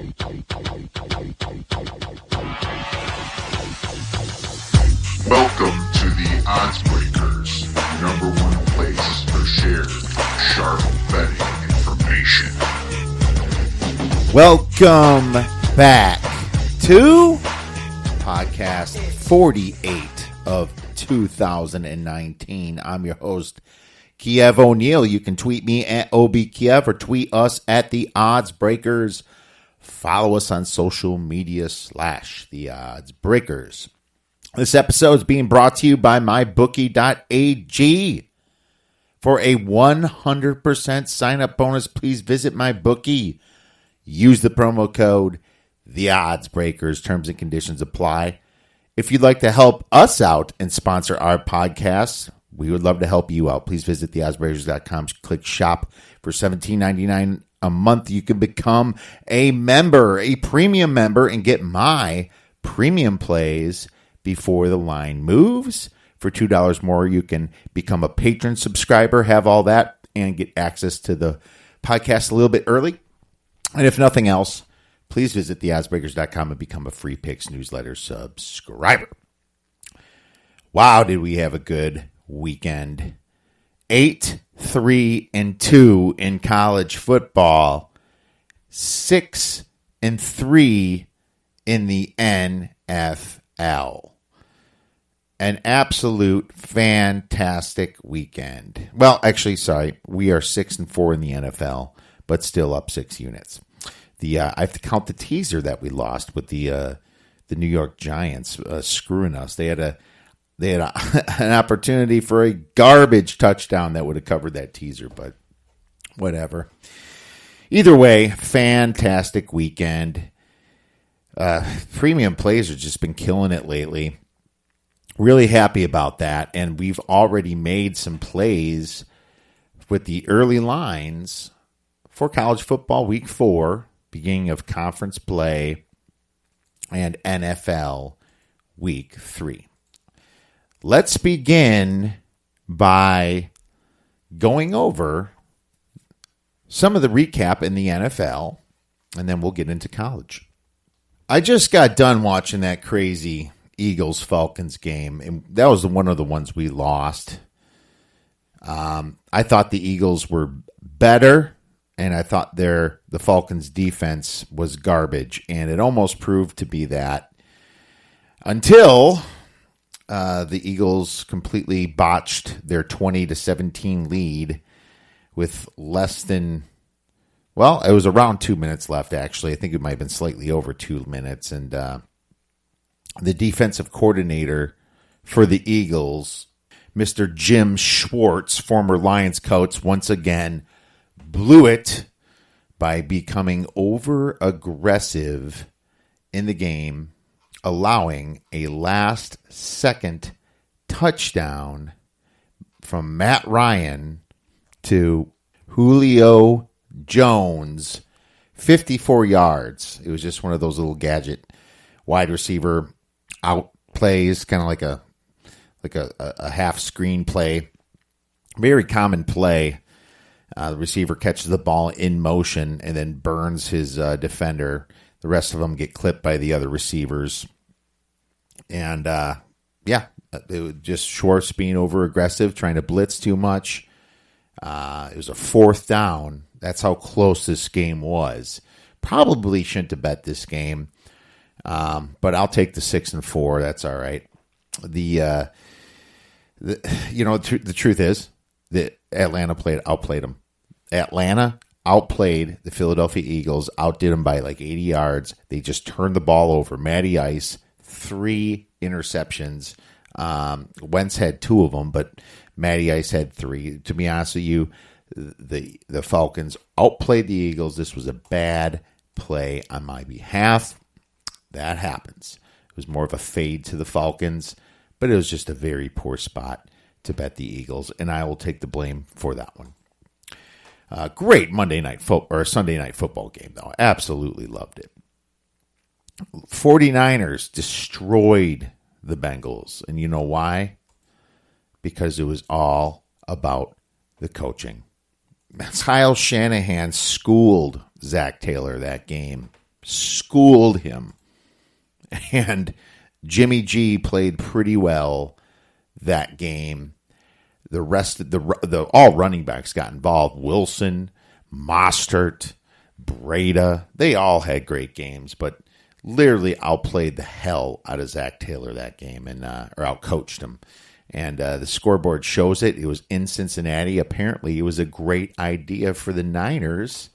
Welcome to the Odds Breakers, number one place for shared, sharp betting information. Welcome back to podcast 48 of 2019. I'm your host, Kiev O'Neill. You can tweet me at OBKiev or tweet us at the Odds Breakers. Follow us on social media / the Odds Breakers. This episode is being brought to you by mybookie.ag. For a 100% sign-up bonus, please visit MyBookie. Use the promo code TheOddsBreakers. Terms and conditions apply. If you'd like to help us out and sponsor our podcast, we would love to help you out. Please visit theoddsbreakers.com. Click shop for $17.99 a month. You can become a member, a premium member, and get my premium plays before the line moves. For $2 more, you can become a patron subscriber, have all that, and get access to the podcast a little bit early. And if nothing else, please visit theoddsbreakers.com and become a free picks newsletter subscriber. Wow, did we have a good weekend. 8-3-2 in college football. 6-3 in the NFL. An absolute fantastic weekend. Well, actually, sorry, we are 6-4 in the NFL, but still up 6 units. I have to count the teaser that we lost with the New York Giants screwing us. They had an opportunity for a garbage touchdown that would have covered that teaser, but whatever. Either way, fantastic weekend. Premium plays have just been killing it lately. Really happy about that, and we've already made some plays with the early lines for college football week 4, beginning of conference play, and NFL week 3. Let's begin by going over some of the recap in the NFL, and then we'll get into college. I just got done watching that crazy Eagles-Falcons game, and that was one of the ones we lost. I thought the Eagles were better, and I thought the Falcons' defense was garbage, and it almost proved to be that until the Eagles completely botched their 20-17 lead with less than, well, it was around 2 minutes left, actually. I think it might have been slightly over 2 minutes, and the defensive coordinator for the Eagles, Mr. Jim Schwartz, former Lions coach, once again blew it by becoming over-aggressive in the game, allowing a last-second touchdown from Matt Ryan to Julio Jones, 54 yards. It was just one of those little gadget wide receiver out plays, kind of like a half screen play. Very common play. The receiver catches the ball in motion and then burns his defender. The rest of them get clipped by the other receivers. And, it was just Schwartz being over-aggressive, trying to blitz too much. It was a 4th down. That's how close this game was. Probably shouldn't have bet this game. But I'll take the 6-4. That's all right. The truth is that Atlanta outplayed them. Atlanta outplayed the Philadelphia Eagles, outdid them by like 80 yards. They just turned the ball over. Matty Ice, 3 interceptions. Wentz had 2 of them, but Matty Ice had 3. To be honest with you, the Falcons outplayed the Eagles. This was a bad play on my behalf. That happens. It was more of a fade to the Falcons, but it was just a very poor spot to bet the Eagles, and I will take the blame for that one. Great Sunday night football game, though. Absolutely loved it. 49ers destroyed the Bengals, and you know why? Because it was all about the coaching. Kyle Shanahan schooled Zach Taylor that game. schooled him. And Jimmy G played pretty well that game. The rest of the all running backs got involved. Wilson, Mostert, Breda, they all had great games, but literally outplayed the hell out of Zach Taylor that game, and or outcoached him. And the scoreboard shows it. It was in Cincinnati. Apparently, it was a great idea for the Niners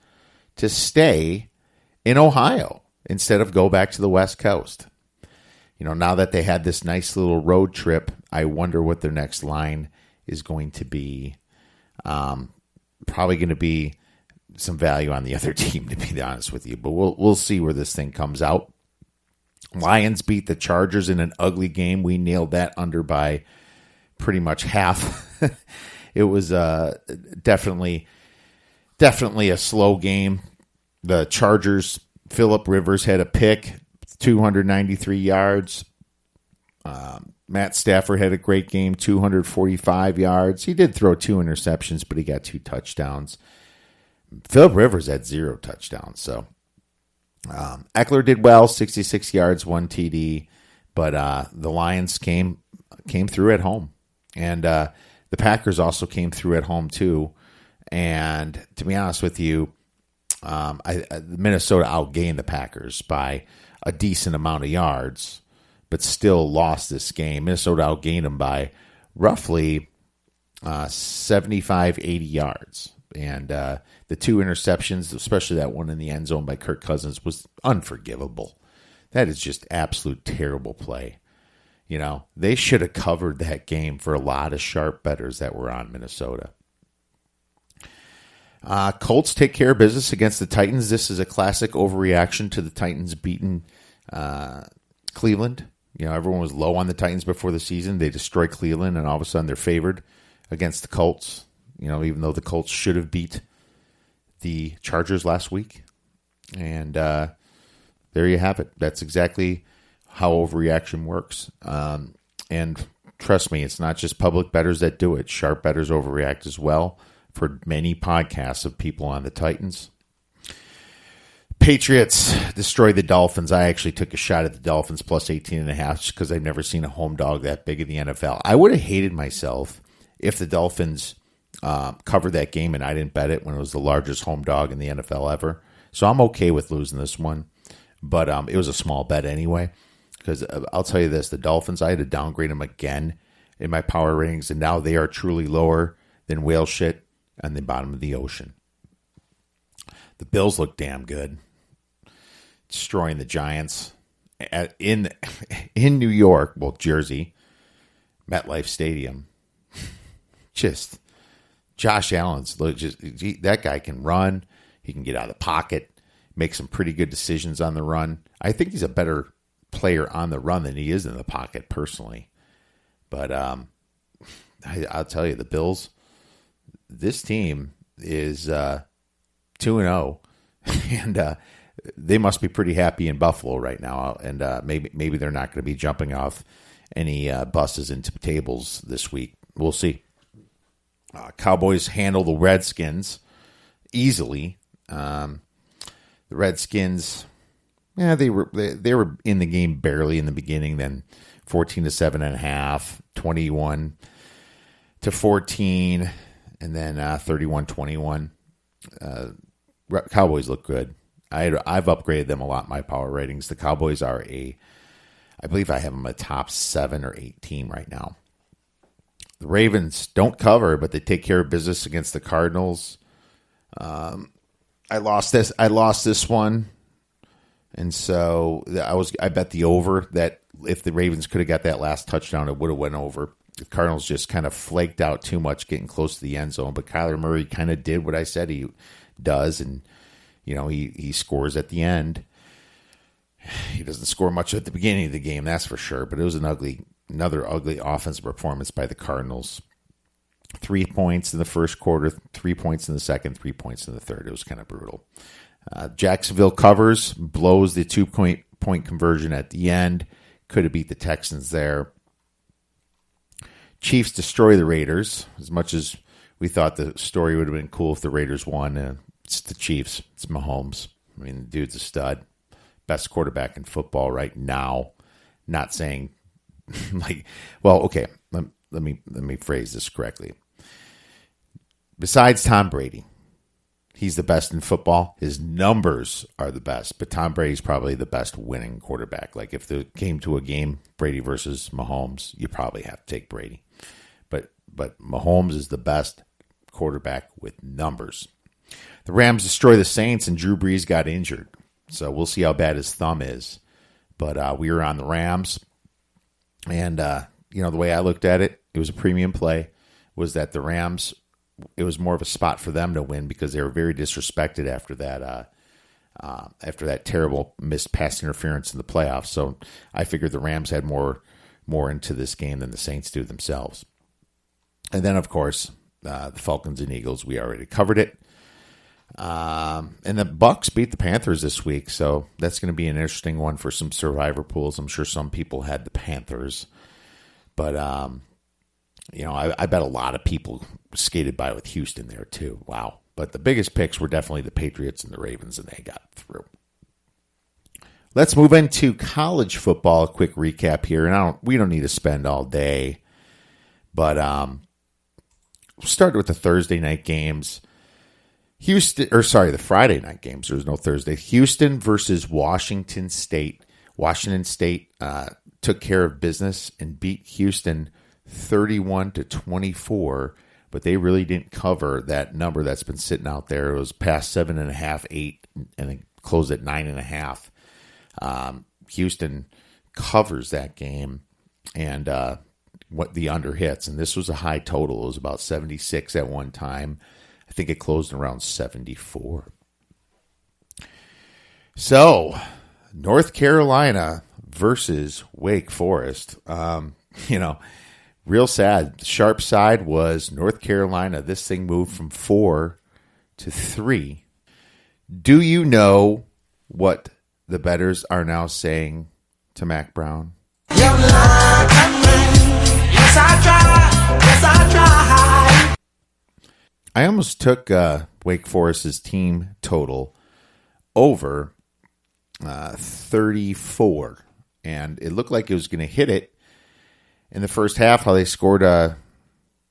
to stay in Ohio instead of go back to the West Coast. You know, now that they had this nice little road trip, I wonder what their next line is going to be. Probably going to be some value on the other team, to be honest with you. But we'll see where this thing comes out. Lions beat the Chargers in an ugly game. We nailed that under by pretty much half. It was definitely a slow game. The Chargers, Phillip Rivers had a pick, 293 yards. Matt Stafford had a great game, 245 yards. He did throw 2 interceptions, but he got 2 touchdowns. Phillip Rivers had 0 touchdowns. So Eckler did well, 66 yards, 1 TD. But the Lions came through at home. And the Packers also came through at home too. And to be honest with you, Minnesota outgained the Packers by a decent amount of yards, but still lost this game. Minnesota outgained them by roughly 75, 80 yards. And the 2 interceptions, especially that one in the end zone by Kirk Cousins, was unforgivable. That is just absolute terrible play. You know, they should have covered that game for a lot of sharp bettors that were on Minnesota. Colts take care of business against the Titans. This is a classic overreaction to the Titans beating Cleveland. You know, everyone was low on the Titans before the season. They destroy Cleveland, and all of a sudden they're favored against the Colts. You know, even though the Colts should have beat the Chargers last week. And there you have it. That's exactly how overreaction works. And trust me, it's not just public bettors that do it. Sharp bettors overreact as well. For many podcasts of people on the Titans. Patriots destroyed the Dolphins. I actually took a shot at the Dolphins plus 18.5 just because I've never seen a home dog that big in the NFL. I would have hated myself if the Dolphins covered that game and I didn't bet it when it was the largest home dog in the NFL ever. So I'm okay with losing this one. But it was a small bet anyway. Because I'll tell you this, the Dolphins, I had to downgrade them again in my power ratings, and now they are truly lower than whale shit on the bottom of the ocean. The Bills look damn good. Destroying the Giants in New York, well, Jersey, MetLife Stadium. Just Josh Allen's that guy can run. He can get out of the pocket, make some pretty good decisions on the run. I think he's a better player on the run than he is in the pocket, personally. But I'll tell you, the Bills, this team is 2-0, and they must be pretty happy in Buffalo right now. And maybe they're not going to be jumping off any buses into tables this week. We'll see. Cowboys handle the Redskins easily. The Redskins, they were in the game barely in the beginning. Then 14-7.5, 21-14, and then 31-21. Cowboys look good. I've upgraded them a lot in my power ratings. The Cowboys are I believe I have them a top 7 or 8 team right now. The Ravens don't cover, but they take care of business against the Cardinals. I lost this one, and so I bet the over that if the Ravens could have got that last touchdown, it would have went over. The Cardinals just kind of flaked out too much, getting close to the end zone. But Kyler Murray kind of did what I said he does, and he scores at the end. He doesn't score much at the beginning of the game, that's for sure. But it was another ugly offensive performance by the Cardinals. 3 points in the first quarter, 3 points in the second, 3 points in the third. It was kind of brutal. Jacksonville covers, blows the 2-point conversion at the end. Could have beat the Texans there. Chiefs destroy the Raiders. As much as we thought the story would have been cool if the Raiders won, it's the Chiefs. It's Mahomes. I mean, the dude's a stud. best quarterback in football right now. Not saying okay, let me phrase this correctly. Besides Tom Brady, he's the best in football. His numbers are the best, but Tom Brady's probably the best winning quarterback. Like if it came to a game, Brady versus Mahomes, you probably have to take Brady. But Mahomes is the best quarterback with numbers. The Rams destroy the Saints, and Drew Brees got injured. So we'll see how bad his thumb is. But we were on the Rams. And, the way I looked at it, it was a premium play, was that the Rams, it was more of a spot for them to win because they were very disrespected after that terrible missed pass interference in the playoffs. So I figured the Rams had more into this game than the Saints do themselves. And then, of course, the Falcons and Eagles, we already covered it. And the Bucs beat the Panthers this week, so that's going to be an interesting one for some survivor pools. I'm sure some people had the Panthers, but I bet a lot of people skated by with Houston there too. Wow! But the biggest picks were definitely the Patriots and the Ravens, and they got through. Let's move into college football. A quick recap here, and we don't need to spend all day, but we'll start with the Thursday night games. The Friday night games. There was no Thursday. Houston versus Washington State. Washington State took care of business and beat Houston 31-24, but they really didn't cover that number that's been sitting out there. It was past 7.5, 8, and it closed at 9.5. Houston covers that game, and what the under hits, and this was a high total. It was about 76 at one time. I think it closed around 74. So, North Carolina versus Wake Forest. Real sad. The sharp side was North Carolina. This thing moved from 4 to 3. Do you know what the bettors are now saying to Mac Brown? Yes, I tried. Yes, I tried. I almost took Wake Forest's team total over 34, and it looked like it was going to hit it in the first half. How they scored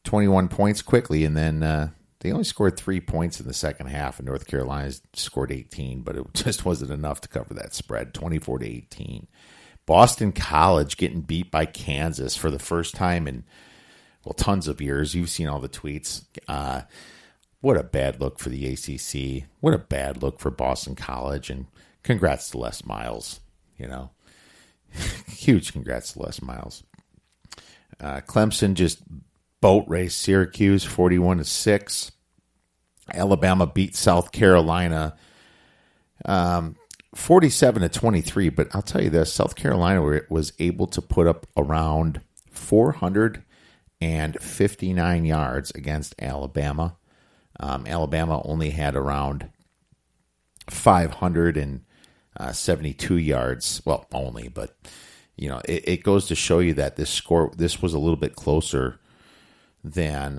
21 points quickly, and then they only scored 3 points in the second half, and North Carolina scored 18, but it just wasn't enough to cover that spread, 24-18. Boston College getting beat by Kansas for the first time in tons of years. You've seen all the tweets. What a bad look for the ACC. What a bad look for Boston College. And congrats to Les Miles. Huge congrats to Les Miles. Clemson just boat raced Syracuse 41-6. Alabama beat South Carolina 47-23. But I'll tell you this, South Carolina was able to put up around 459 yards against Alabama. Alabama only had around 572 yards. Well, only, but it goes to show you that this was a little bit closer than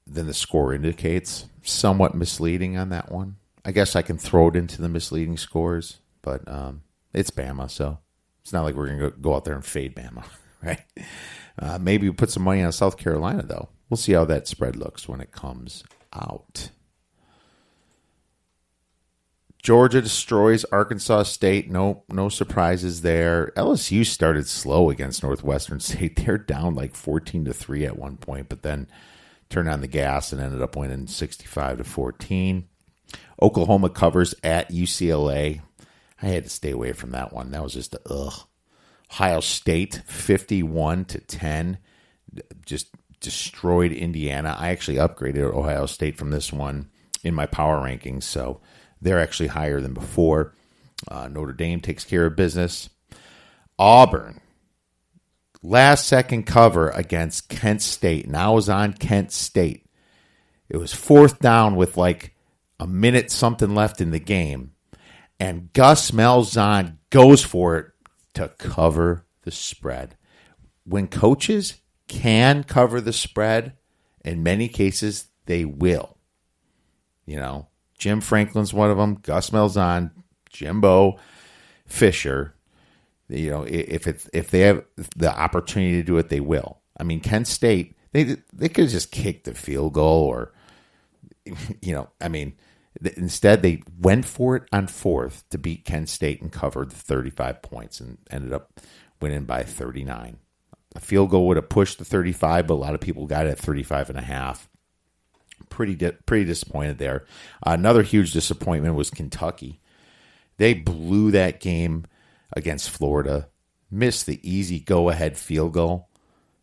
the score indicates. Somewhat misleading on that one. I guess I can throw it into the misleading scores, but it's Bama, so it's not like we're going to go out there and fade Bama, right? Maybe we put some money on South Carolina, though. We'll see how that spread looks when it comes out. Georgia destroys Arkansas State. No surprises there. LSU started slow against Northwestern State. They're down like 14-3 at one point, but then turned on the gas and ended up winning 65-14. Oklahoma covers at UCLA. I had to stay away from that one. That was just Ohio State 51-10. Just destroyed Indiana. I actually upgraded Ohio State from this one in my power rankings, so they're actually higher than before. Notre Dame takes care of business. Auburn, last second cover against Kent State. Now it was on Kent State. It was fourth down with like a minute something left in the game, and Gus Malzahn goes for it to cover the spread. When coaches can cover the spread, in many cases they will. Jim Franklin's one of them. Gus Malzahn, Jimbo, Fisher. If they have the opportunity to do it, they will. I mean, Kent State, they could have just kicked the field goal or, instead they went for it on fourth to beat Kent State and covered the 35 points and ended up winning by 39. A field goal would have pushed the 35, but a lot of people got it at 35 and a half. Pretty disappointed there. Another huge disappointment was Kentucky. They blew that game against Florida, missed the easy go-ahead field goal,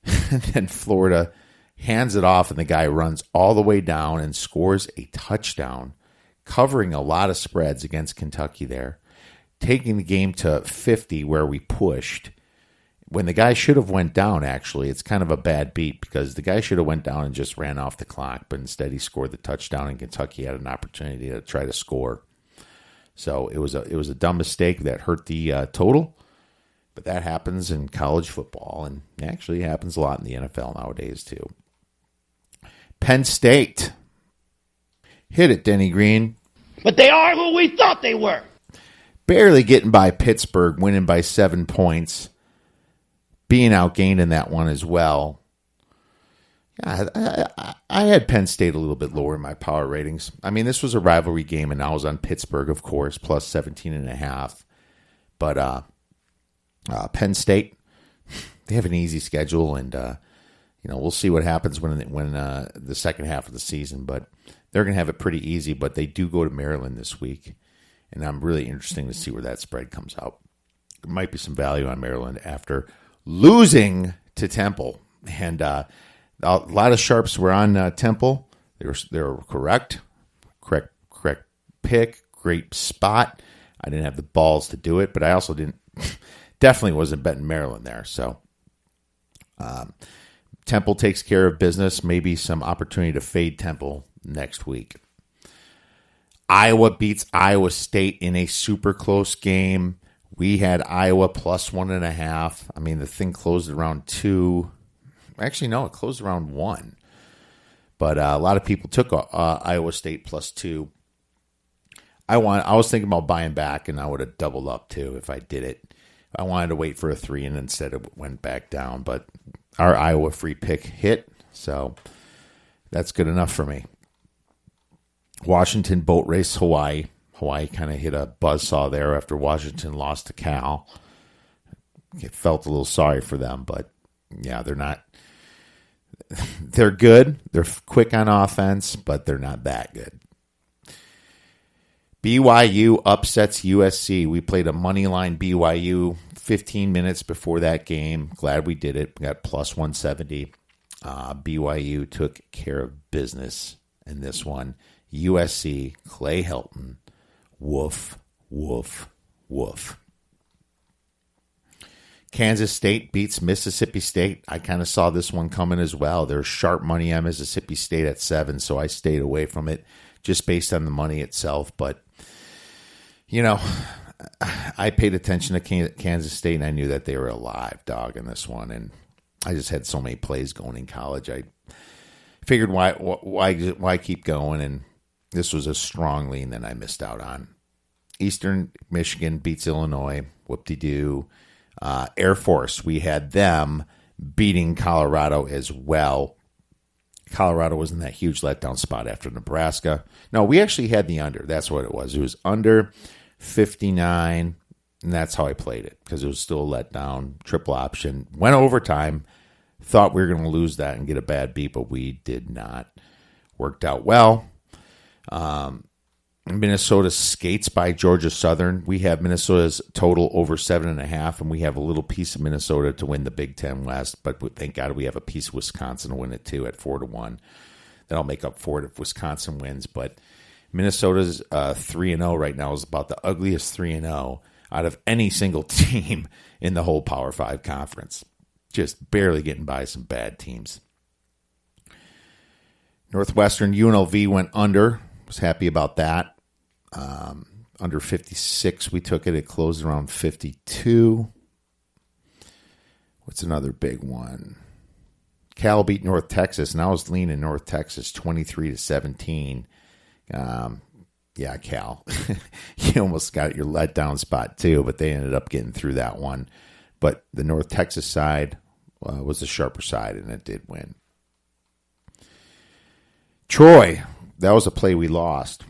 and then Florida hands it off, and the guy runs all the way down and scores a touchdown, covering a lot of spreads against Kentucky there, taking the game to 50 where we pushed. When the guy should have went down, actually, it's kind of a bad beat because the guy should have went down and just ran off the clock, but instead he scored the touchdown, and Kentucky had an opportunity to try to score. So it was a dumb mistake that hurt the total, but that happens in college football, and actually happens a lot in the NFL nowadays too. Penn State. Hit it, Denny Green. But they are who we thought they were. Barely getting by Pittsburgh, winning by 7 points. Being outgained in that one as well. I had Penn State a little bit lower in my power ratings. I mean, this was a rivalry game, and I was on Pittsburgh, of course, plus 17.5. But Penn State, they have an easy schedule, and we'll see what happens when the second half of the season. But they're going to have it pretty easy. But they do go to Maryland this week, and I'm really interested to see where that spread comes out. There might be some value on Maryland after losing to Temple, and a lot of sharps were on Temple. They were correct pick, great spot. I didn't have the balls to do it, but I also definitely wasn't betting Maryland there. So Temple takes care of business. Maybe some opportunity to fade Temple next week. Iowa beats Iowa State in a super close game. We had Iowa plus 1.5. I mean, the thing closed around 2. Actually, no, it closed around 1. But a lot of people took Iowa State plus 2. I was thinking about buying back, and I would have doubled up too if I did it. I wanted to wait for a 3, and instead it went back down. But our Iowa free pick hit, so that's good enough for me. Washington boat race Hawaii. Hawaii kind of hit a buzzsaw there after Washington lost to Cal. I felt a little sorry for them, but yeah, they're not. They're good. They're quick on offense, but they're not that good. BYU upsets USC. We played a money line BYU 15 minutes before that game. Glad we did it. We got plus 170. BYU took care of business in this one. USC, Clay Helton. Woof, woof, woof. Kansas State beats Mississippi State. I kind of saw this one coming as well. There's sharp money on Mississippi State at 7, so I stayed away from it just based on the money itself. But, I paid attention to Kansas State, and I knew that they were a live dog in this one. And I just had so many plays going in college. I figured why keep going, and this was a strong lean that I missed out on. Eastern Michigan beats Illinois. Whoop-de-doo. Air Force, we had them beating Colorado as well. Colorado was in that huge letdown spot after Nebraska. No, we actually had the under. That's what it was. It was under 59, and that's how I played it because it was still a letdown, triple option. Went overtime. Thought we were going to lose that and get a bad beat, but we did not. Worked out well. Minnesota skates by Georgia Southern. We have Minnesota's total over 7.5, and we have a little piece of Minnesota to win the Big Ten West. But thank God we have a piece of Wisconsin to win it too at 4-1. That'll make up for it if Wisconsin wins. But Minnesota's 3-0 right now is about the ugliest 3-0 out of any single team in the whole Power 5 conference. Just barely getting by some bad teams. Northwestern UNLV went under. Was happy about that. Under 56, we took it. It closed around 52. What's another big one? Cal beat North Texas, and I was leaning North Texas 23-17. Yeah, Cal. You almost got your letdown spot too, but they ended up getting through that one. But the North Texas side was the sharper side, and it did win. Troy, that was a play we lost.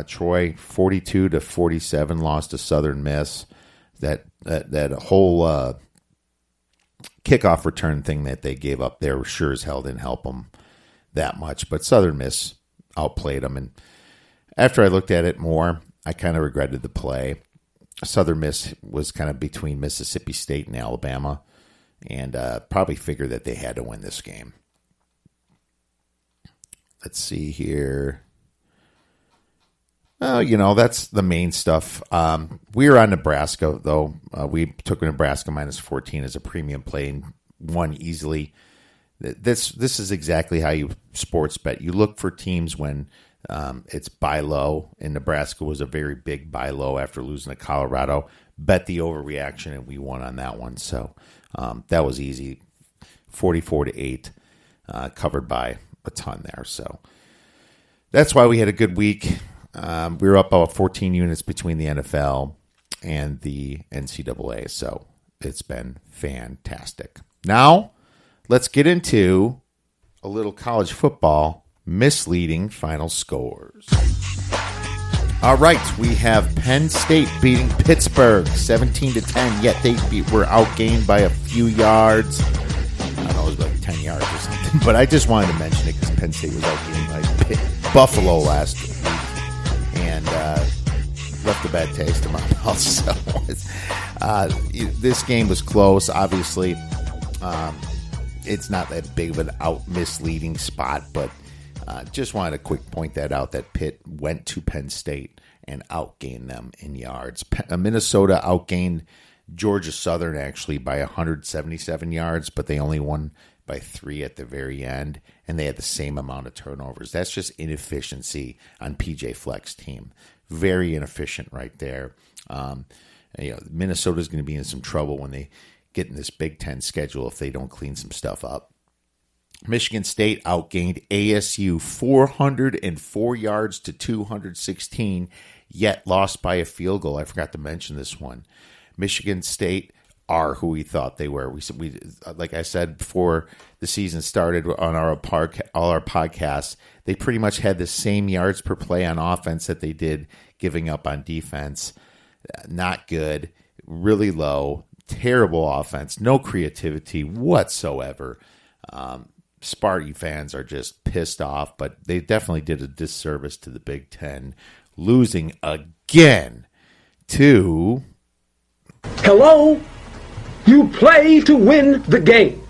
Troy 42-47 lost to Southern Miss. That whole kickoff return thing that they gave up there sure as hell didn't help them that much. But Southern Miss outplayed them, and after I looked at it more, I kind of regretted the play. Southern Miss was kind of between Mississippi State and Alabama, and probably figured that they had to win this game. Let's see here. Oh, that's the main stuff. We were on Nebraska, though. We took Nebraska -14 as a premium play and won easily. This is exactly how you sports bet. You look for teams when it's buy low, and Nebraska was a very big buy low after losing to Colorado. Bet the overreaction, and we won on that one. So that was easy. 44-8, covered by a ton there. So that's why we had a good week. We were up about 14 units between the NFL and the NCAA. So it's been fantastic. Now let's get into a little college football misleading final scores. All right, we have Penn State beating Pittsburgh 17-10, yet they were outgained by a few yards. I don't know, it was like 10 yards or something, but I just wanted to mention it because Penn State was outgained by Buffalo last week and left a bad taste in my mouth. So this game was close, obviously. It's not that big of an misleading spot, but just wanted to quick point that out, that Pitt went to Penn State and outgained them in yards. Minnesota outgained Georgia Southern actually by 177 yards, but they only won by 3 at the very end, and they had the same amount of turnovers. That's just inefficiency on PJ Fleck's team. Very inefficient right there. Minnesota's going to be in some trouble when they get in this Big Ten schedule if they don't clean some stuff up. Michigan State outgained ASU 404 yards to 216, yet lost by a field goal. I forgot to mention this one. Michigan State are who we thought they were. We like I said before the season started on all our podcasts, they pretty much had the same yards per play on offense that they did giving up on defense. Not good, really low, terrible offense, no creativity whatsoever. Sparty fans are just pissed off, but they definitely did a disservice to the Big Ten, losing again to... Hello? You play to win the game.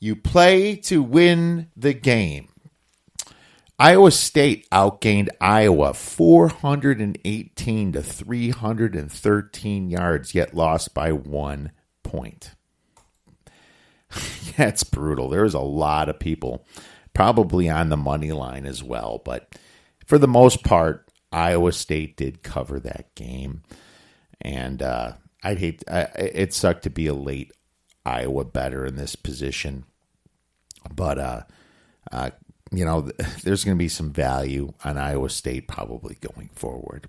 You play to win the game. Iowa State outgained Iowa 418 to 313 yards, yet lost by 1 point. That's brutal. There's a lot of people probably on the money line as well, but for the most part, Iowa State did cover that game. And it sucked to be a late Iowa better in this position. But, there's going to be some value on Iowa State probably going forward.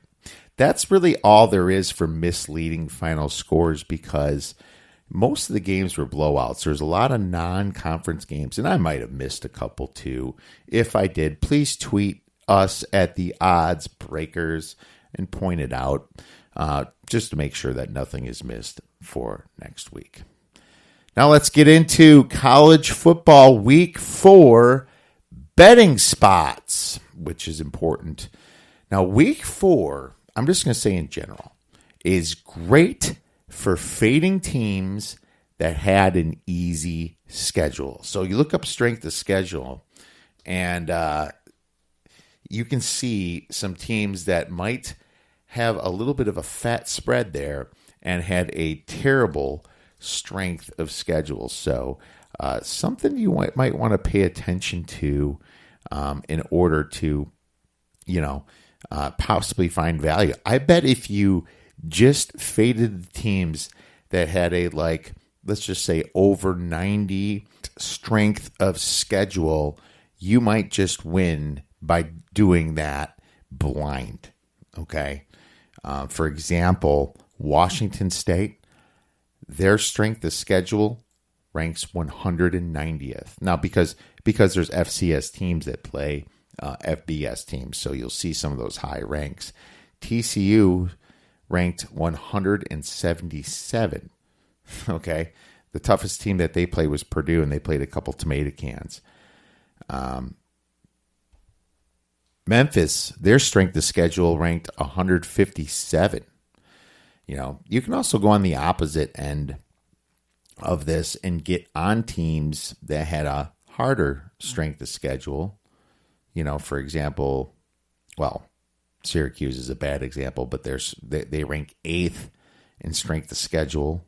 That's really all there is for misleading final scores because most of the games were blowouts. There's a lot of non-conference games, and I might have missed a couple too. If I did, please tweet us at the Odds Breakers and point it out just to make sure that nothing is missed for next week. Now let's get into college football week 4 betting spots, which is important. Now week 4, I'm just going to say in general, is great for fading teams that had an easy schedule. So you look up strength of schedule, and you can see some teams that might have a little bit of a fat spread there and had a terrible strength of schedule. So something you might want to pay attention to in order to, possibly find value. I bet if you just faded the teams that had let's just say over 90 strength of schedule, you might just win by doing that blind. Okay. For example, Washington State, their strength of schedule ranks 190th. Now, because there's FCS teams that play FBS teams, so you'll see some of those high ranks. TCU ranked 177. Okay. The toughest team that they played was Purdue, and they played a couple tomato cans. Memphis, their strength of schedule ranked 157. You can also go on the opposite end of this and get on teams that had a harder strength of schedule. For example, Syracuse is a bad example, but they rank 8th in strength of schedule.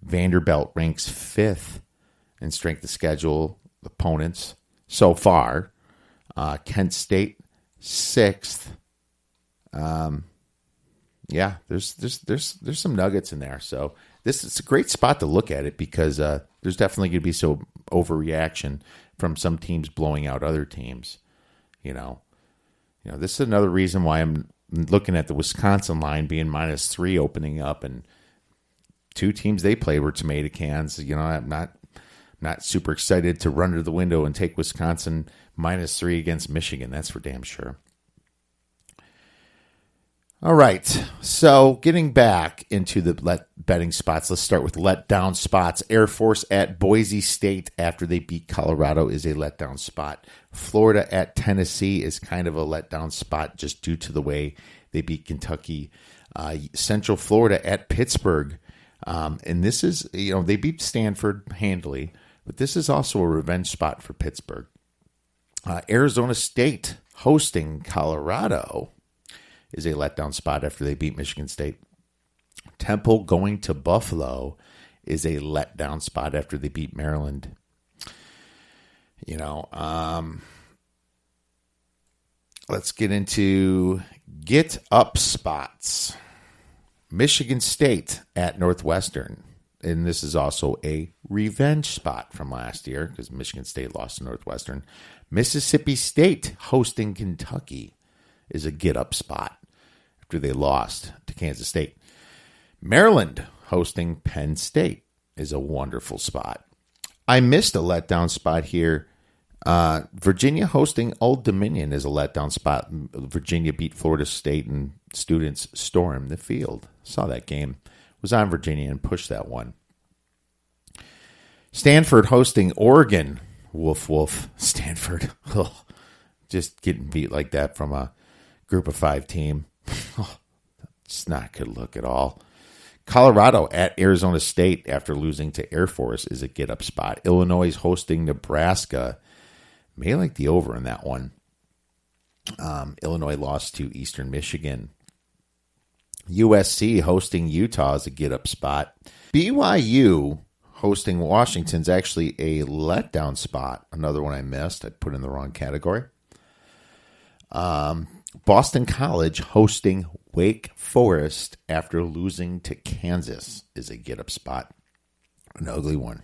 Vanderbilt ranks 5th in strength of schedule opponents so far. Kent State 6th. There's some nuggets in there. So this is a great spot to look at it because there's definitely going to be some overreaction from some teams blowing out other teams. This is another reason why I'm looking at the Wisconsin line being -3 opening up, and 2 teams they played were tomato cans. I'm not super excited to run to the window and take Wisconsin -3 against Michigan. That's for damn sure. All right, so getting back into the betting spots, let's start with letdown spots. Air Force at Boise State after they beat Colorado is a letdown spot. Florida at Tennessee is kind of a letdown spot just due to the way they beat Kentucky. Central Florida at Pittsburgh, and this is, they beat Stanford handily, but this is also a revenge spot for Pittsburgh. Arizona State hosting Colorado is a letdown spot after they beat Michigan State. Temple going to Buffalo is a letdown spot after they beat Maryland. Let's get into get up spots. Michigan State at Northwestern. And this is also a revenge spot from last year because Michigan State lost to Northwestern. Mississippi State hosting Kentucky is a get-up spot after they lost to Kansas State. Maryland hosting Penn State is a wonderful spot. I missed a letdown spot here. Virginia hosting Old Dominion is a letdown spot. Virginia beat Florida State and students stormed the field. Saw that game. Was on Virginia and pushed that one. Stanford hosting Oregon. Woof, woof. Stanford. Just getting beat like that from a group of 5 team. It's not a good look at all. Colorado at Arizona State after losing to Air Force is a get-up spot. Illinois hosting Nebraska. May like the over in that one. Illinois lost to Eastern Michigan. USC hosting Utah is a get-up spot. BYU hosting Washington is actually a letdown spot. Another one I missed. I put in the wrong category. Boston College hosting Wake Forest after losing to Kansas is a get-up spot. An ugly one.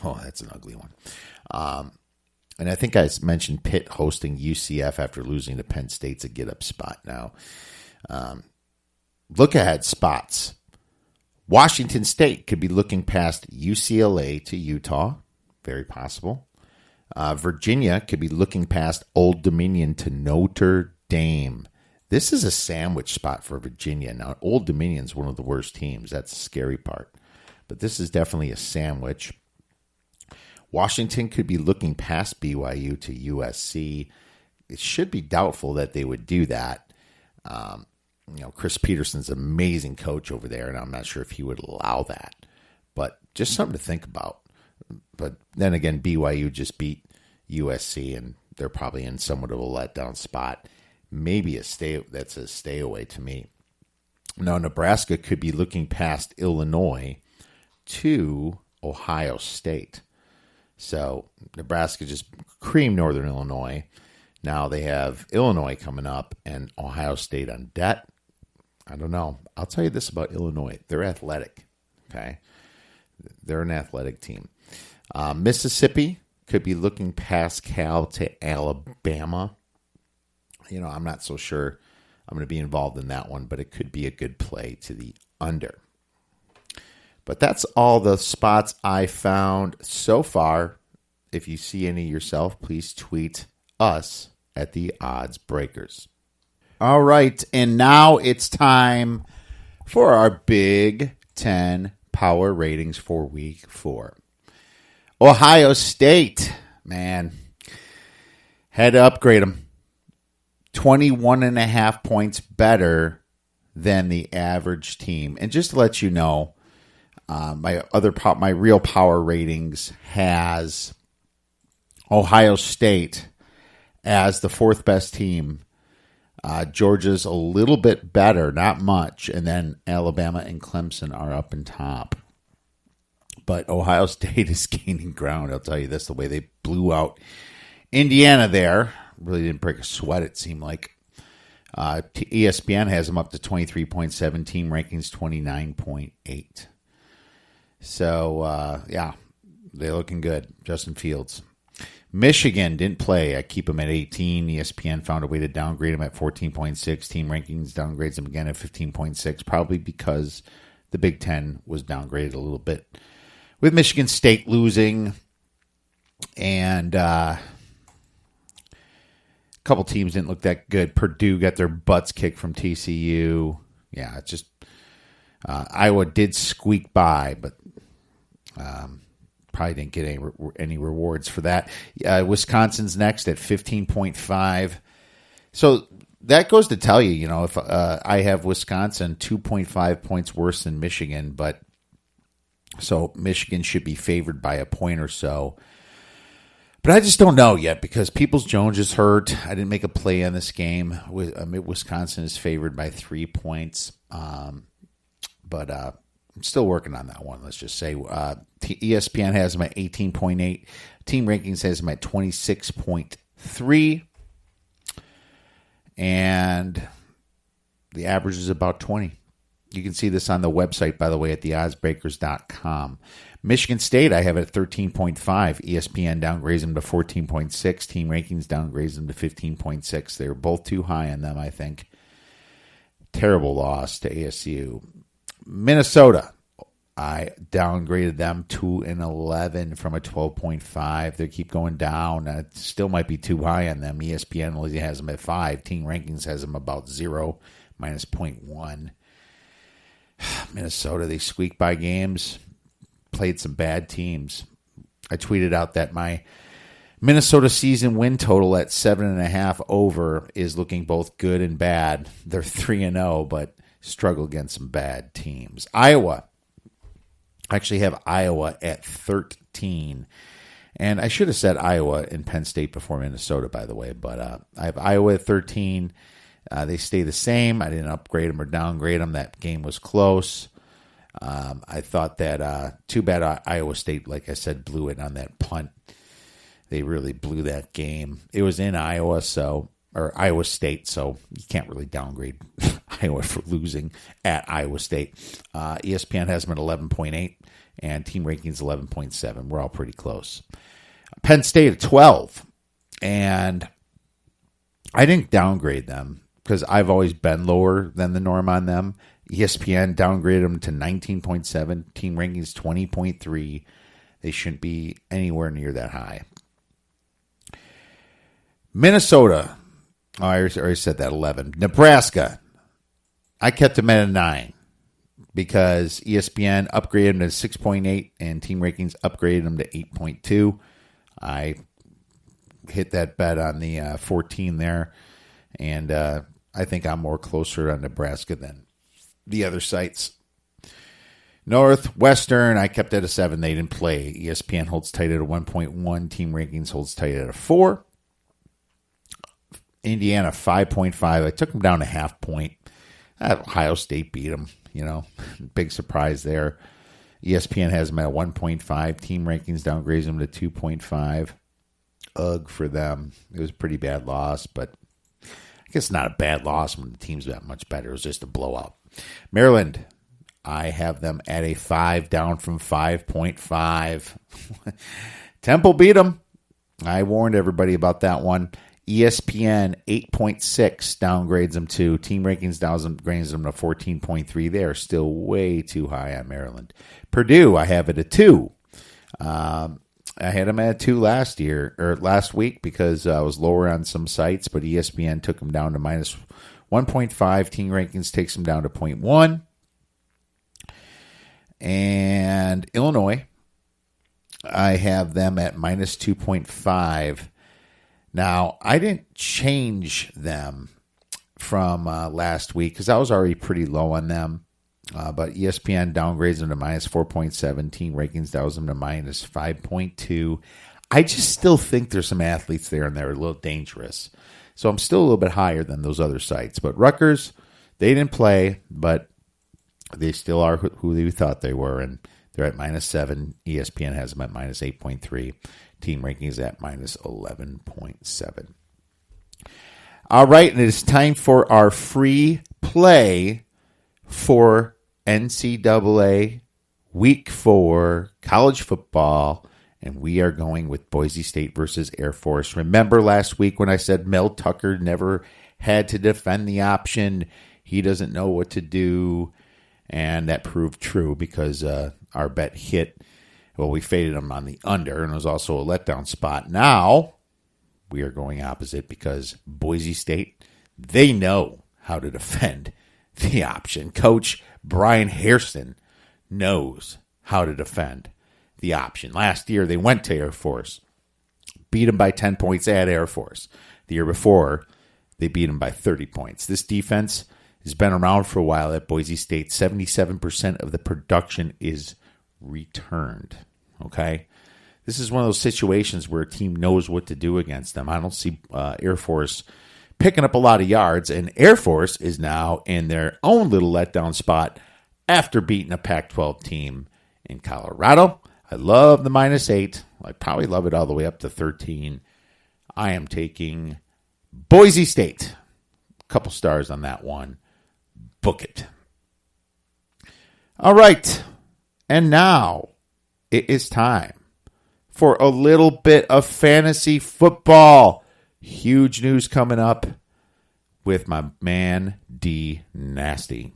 Oh, that's an ugly one. And I think I mentioned Pitt hosting UCF after losing to Penn State's a get-up spot now. Look ahead spots. Washington State could be looking past UCLA to Utah. Very possible. Virginia could be looking past Old Dominion to Notre Dame. This is a sandwich spot for Virginia. Now, Old Dominion's one of the worst teams. That's the scary part. But this is definitely a sandwich. Washington could be looking past BYU to USC. It should be doubtful that they would do that. Chris Peterson's an amazing coach over there, and I'm not sure if he would allow that. But just something to think about. But then again, BYU just beat USC, and they're probably in somewhat of a letdown spot. Maybe that's a stay away to me. Now, Nebraska could be looking past Illinois to Ohio State. So Nebraska just creamed Northern Illinois. Now they have Illinois coming up and Ohio State on deck. I don't know. I'll tell you this about Illinois. They're athletic. Okay. They're an athletic team. Mississippi could be looking past Cal to Alabama. I'm not so sure I'm going to be involved in that one, but it could be a good play to the under. But that's all the spots I found so far. If you see any yourself, please tweet us at the Odds Breakers. All right, and now it's time for our Big Ten power ratings for Week 4. Ohio State, man, had to upgrade them. 21.5 points better than the average team. And just to let you know, my real power ratings has Ohio State as the fourth best team. Georgia's a little bit better, not much, and then Alabama and Clemson are up in top. But Ohio State is gaining ground. I'll tell you this, the way they blew out Indiana there. Really didn't break a sweat, it seemed like. ESPN has them up to 23.7, team rankings 29.8. So, yeah, they're looking good. Justin Fields. Michigan didn't play. I keep them at 18. ESPN found a way to downgrade them at 14.6. Team rankings downgrades them again at 15.6, probably because the Big Ten was downgraded a little bit. With Michigan State losing and a couple teams didn't look that good. Purdue got their butts kicked from TCU. Yeah, it's just Iowa did squeak by, but probably didn't get any rewards for that. Wisconsin's next at 15.5. So that goes to tell you, if I have Wisconsin 2.5 points worse than Michigan, but so Michigan should be favored by a point or so. But I just don't know yet because Peoples-Jones is hurt. I didn't make a play on this game. Wisconsin is favored by 3 points. But I'm still working on that one, let's just say. ESPN has them at 18.8. Team rankings has them at 26.3. And the average is about 20. You can see this on the website, by the way, at theoddsbreakers.com. Michigan State, I have it at 13.5. ESPN downgrades them to 14.6. Team rankings downgrades them to 15.6. They were both too high on them, I think. Terrible loss to ASU. Minnesota, I downgraded them to an 11 from a 12.5. They keep going down. It still might be too high on them. ESPN only has them at 5. Team rankings has them about 0, minus 0.1. Minnesota, they squeak by games, played some bad teams. I tweeted out that my Minnesota season win total at 7.5 over is looking both good and bad. They're 3-0, but struggle against some bad teams. Iowa, I actually have Iowa at 13. And I should have said Iowa and Penn State before Minnesota, by the way. But I have Iowa at 13. They stay the same. I didn't upgrade them or downgrade them. That game was close. I thought that too bad Iowa State, like I said, blew it on that punt. They really blew that game. It was in Iowa, or Iowa State, so you can't really downgrade Iowa for losing at Iowa State. ESPN has them at 11.8, and team rankings 11.7. We're all pretty close. Penn State at 12, and I didn't downgrade them because I've always been lower than the norm on them. ESPN downgraded them to 19.7. Team rankings 20.3. They shouldn't be anywhere near that high. Minnesota, I already said that, 11. Nebraska, I kept them at a 9 because ESPN upgraded them to 6.8 and team rankings upgraded them to 8.2. I hit that bet on the 14 there, and I think I'm more closer on Nebraska than the other sites. Northwestern, I kept at a 7. They didn't play. ESPN holds tight at a 1.1. Team rankings holds tight at a 4. Indiana, 5.5. I took them down a half point. Ohio State beat them, Big surprise there. ESPN has them at 1.5. Team rankings downgrades them to 2.5. Ugh for them. It was a pretty bad loss, but I guess not a bad loss when the team's that much better. It was just a blowout. Maryland, I have them at a 5, down from 5.5. Temple beat them. I warned everybody about that one. ESPN 8.6 downgrades them to Team Rankings downgrades them to 14.3. They are still way too high on Maryland. Purdue, I have it at 2. I had them at 2 last week because I was lower on some sites, but ESPN took them down to minus 1.5. Team Rankings takes them down to 0.1. And Illinois, I have them at minus 2.5. Now, I didn't change them from last week because I was already pretty low on them. But ESPN downgrades them to minus 4.7. Team Rankings downs them to minus 5.2. I just still think there's some athletes there and they're a little dangerous. So I'm still a little bit higher than those other sites. But Rutgers, they didn't play, but they still are who they thought they were. And they're at minus 7. ESPN has them at minus 8.3. Team Rankings at minus 11.7. All right, and it is time for our free play for NCAA Week 4 college football, and we are going with Boise State versus Air Force. Remember last week when I said Mel Tucker never had to defend the option? He doesn't know what to do, and that proved true because our bet hit. Well, we faded him on the under, and it was also a letdown spot. Now, we are going opposite because Boise State, they know how to defend the option. Coach Brian Hairston knows how to defend the option. Last year, they went to Air Force, beat them by 10 points at Air Force. The year before, they beat them by 30 points. This defense has been around for a while at Boise State. 77% of the production is returned. Okay, this is one of those situations where a team knows what to do against them. I don't see Air Force picking up a lot of yards, and Air Force is now in their own little letdown spot after beating a Pac-12 team in Colorado. I love the minus 8. I probably love it all the way up to 13. I am taking Boise State. A couple stars on that one. Book it. All right. And now it is time for a little bit of fantasy football. Huge news coming up with my man D Nasty.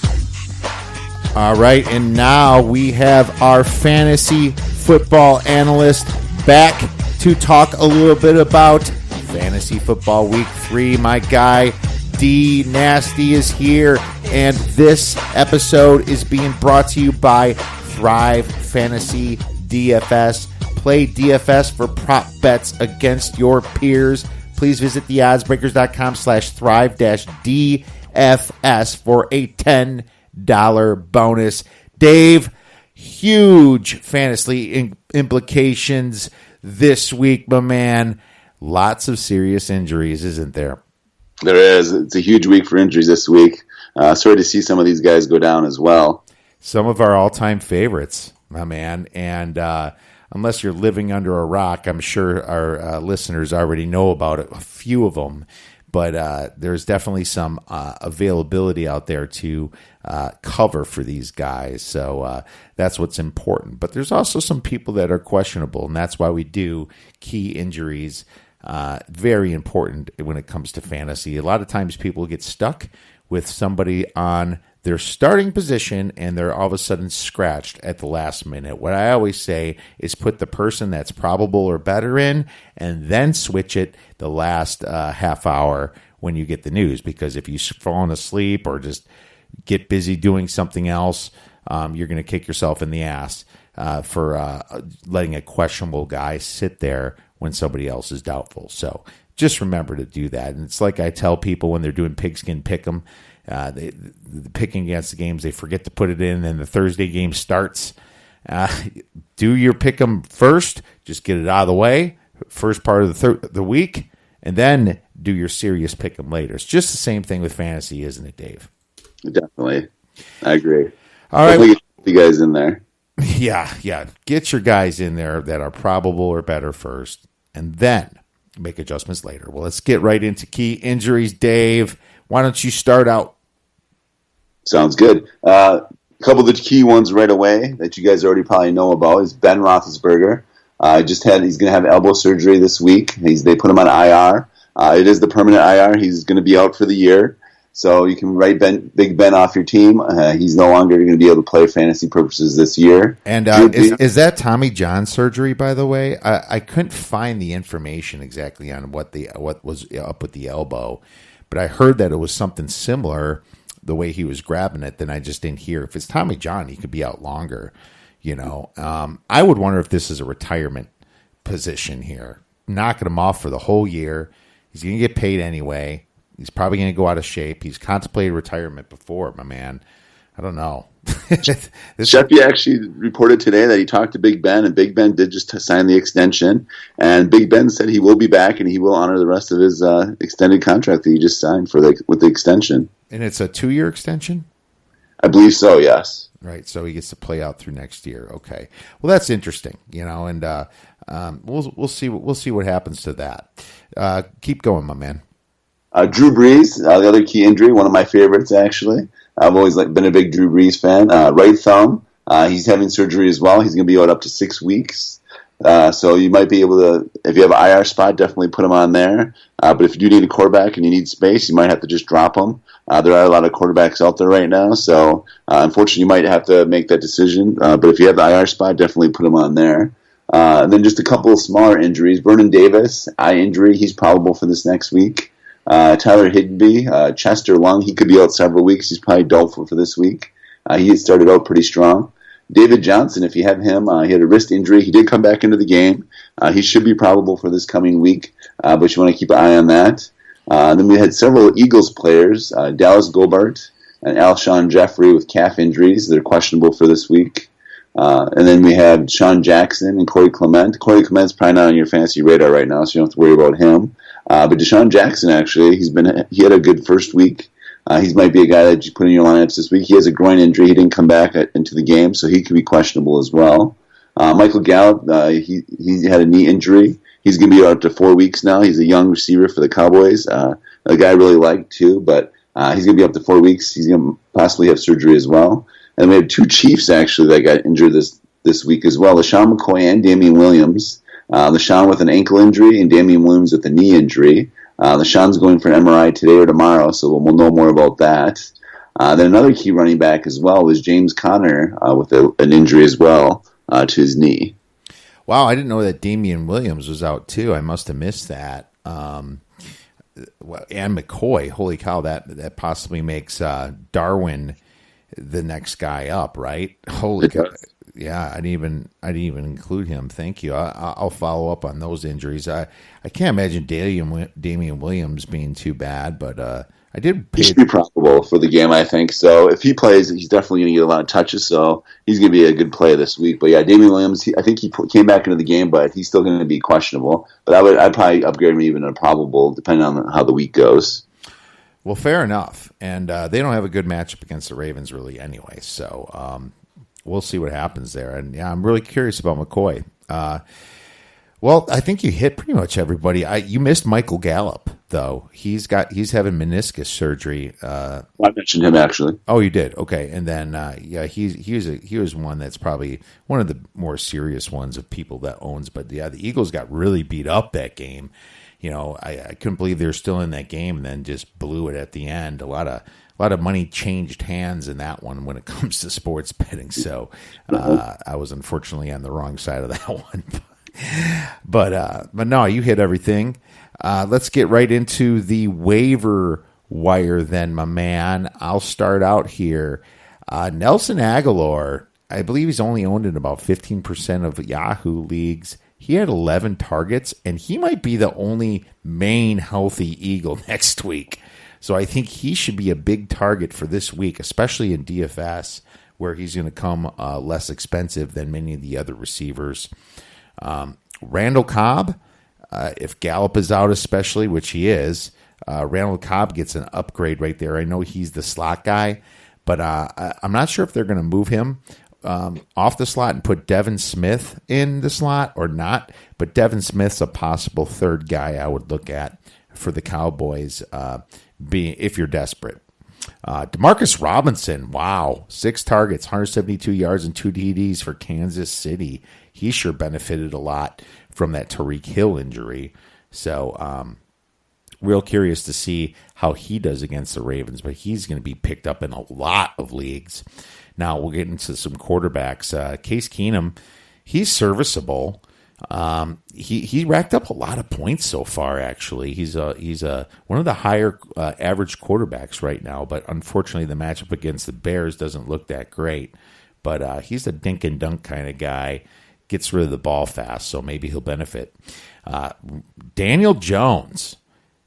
All right, and now we have our fantasy football analyst back to talk a little bit about fantasy football week 3. My guy D Nasty is here, and this episode is being brought to you by Thrive Fantasy DFS. Play DFS for prop bets against your peers. Please visit theoddsbreakers.com/thrive-DFS for a $10 bonus. Dave, huge fantasy implications this week, my man. Lots of serious injuries, isn't there? There is. It's a huge week for injuries this week. Sorry to see some of these guys go down as well. Some of our all-time favorites, my man. And unless you're living under a rock, I'm sure our listeners already know about it, a few of them. But there's definitely some availability out there to cover for these guys. So that's what's important. But there's also some people that are questionable, and that's why we do key injuries. Very important when it comes to fantasy. A lot of times people get stuck with somebody on their starting position and they're all of a sudden scratched at the last minute. What I always say is put the person that's probable or better in and then switch it the last half hour when you get the news. Because if you've fallen asleep or just get busy doing something else, you're going to kick yourself in the ass for letting a questionable guy sit there when somebody else is doubtful. So just remember to do that. And it's like I tell people when they're doing pigskin pick'em, the picking against the games, they forget to put it in, and the Thursday game starts. Do your pick'em first, just get it out of the way, first part of the week, and then do your serious pick'em later. It's just the same thing with fantasy, isn't it, Dave? Definitely. I agree. All right. Definitely get you guys in there. Yeah. Get your guys in there that are probable or better first, and then make adjustments later. Well, let's get right into key injuries. Dave, why don't you start out? Sounds good. A couple of the key ones right away that you guys already probably know about is Ben Roethlisberger. He's going to have elbow surgery this week. They put him on IR. It is the permanent IR. He's going to be out for the year. So you can write Big Ben off your team. He's no longer going to be able to play fantasy purposes this year. And is that Tommy John surgery, by the way? I couldn't find the information exactly on what was up with the elbow, but I heard that it was something similar the way he was grabbing it. Then I just didn't hear. If it's Tommy John, he could be out longer. I would wonder if this is a retirement position here, knocking him off for the whole year. He's going to get paid anyway. He's probably going to go out of shape. He's contemplated retirement before, my man. I don't know. Sheffy actually reported today that he talked to Big Ben, and Big Ben did just sign the extension. And Big Ben said he will be back, and he will honor the rest of his extended contract that he just signed with the extension. And it's a 2-year extension? I believe so, yes. Right, so he gets to play out through next year. Okay, well that's interesting, and we'll see what happens to that. Keep going, my man. Drew Brees, the other key injury, one of my favorites actually. I've always been a big Drew Brees fan. Right thumb, he's having surgery as well. He's going to be out up to 6 weeks. So you might be able to, if you have an IR spot, definitely put him on there. But if you do need a quarterback and you need space, you might have to just drop him. There are a lot of quarterbacks out there right now, so unfortunately you might have to make that decision. But if you have the IR spot, definitely put him on there. And then just a couple of smaller injuries. Vernon Davis, eye injury, he's probable for this next week. Tyler Higbee, chest or lung, he could be out several weeks. He's probably doubtful for this week. He started out pretty strong. David Johnson, if you have him, he had a wrist injury. He did come back into the game. He should be probable for this coming week, but you want to keep an eye on that. Then we had several Eagles players, Dallas Goedert and Alshon Jeffrey with calf injuries. They're questionable for this week. And then we have Sean Jackson and Corey Clement. Corey Clement's probably not on your fantasy radar right now, so you don't have to worry about him. But Deshaun Jackson, actually, he had a good first week. He might be a guy that you put in your lineups this week. He has a groin injury. He didn't come back into the game, so he could be questionable as well. Michael Gallup, he had a knee injury. He's going to be out up to 4 weeks now. He's a young receiver for the Cowboys. A guy I really like, too, but he's going to be up to 4 weeks. He's going to possibly have surgery as well. And we have 2 Chiefs, actually, that got injured this week as well. LaShawn McCoy and Damian Williams. LaShawn with an ankle injury and Damian Williams with a knee injury. LaShawn's going for an MRI today or tomorrow, so we'll know more about that. Then another key running back as well was James Conner with an injury as well to his knee. Wow, I didn't know that Damian Williams was out too. I must have missed that. And McCoy, holy cow, that possibly makes Darwin the next guy up, right? Holy cow. Yeah, I didn't even include him. Thank you. I'll follow up on those injuries. I can't imagine Damian Williams being too bad, but I did. He should be probable for the game, I think. So if he plays, he's definitely going to get a lot of touches. So he's going to be a good play this week. But yeah, Damian Williams, I think he came back into the game, but he's still going to be questionable. But I'd probably upgrade him even to probable, depending on how the week goes. Well, fair enough. And they don't have a good matchup against the Ravens, really, anyway. So we'll see what happens there. And yeah, I'm really curious about McCoy. Well, I think you hit pretty much everybody. You missed Michael Gallup, though. He's having meniscus surgery. I mentioned him actually. Oh, you did? Okay. And then yeah, he was one that's probably one of the more serious ones of people that owns. But yeah, the Eagles got really beat up that game. You know, I couldn't believe they were still in that game and then just blew it at the end. A lot of money changed hands in that one when it comes to sports betting. So I was unfortunately on the wrong side of that one. But no, you hit everything. Let's get right into the waiver wire then, my man. I'll start out here. Nelson Aguilar, I believe he's only owned in about 15% of Yahoo leagues. He had 11 targets, and he might be the only main healthy Eagle next week. So I think he should be a big target for this week, especially in DFS, where he's going to come less expensive than many of the other receivers. Randall Cobb, if Gallup is out especially, which he is, Randall Cobb gets an upgrade right there. I know he's the slot guy, but I'm not sure if they're going to move him off the slot and put Devin Smith in the slot or not. But Devin Smith's a possible third guy I would look at for the Cowboys, if you're desperate. Demarcus Robinson, wow, 6 targets, 172 yards, and 2 TDs for Kansas City. He sure benefited a lot from that Tyreek Hill injury. So real curious to see how he does against the Ravens, but he's going to be picked up in a lot of leagues. Now we'll get into some quarterbacks. Case Keenum, he's serviceable. He racked up a lot of points so far. Actually, he's one of the higher average quarterbacks right now. But unfortunately, the matchup against the Bears doesn't look that great. But he's a dink and dunk kind of guy. Gets rid of the ball fast, so maybe he'll benefit. Daniel Jones.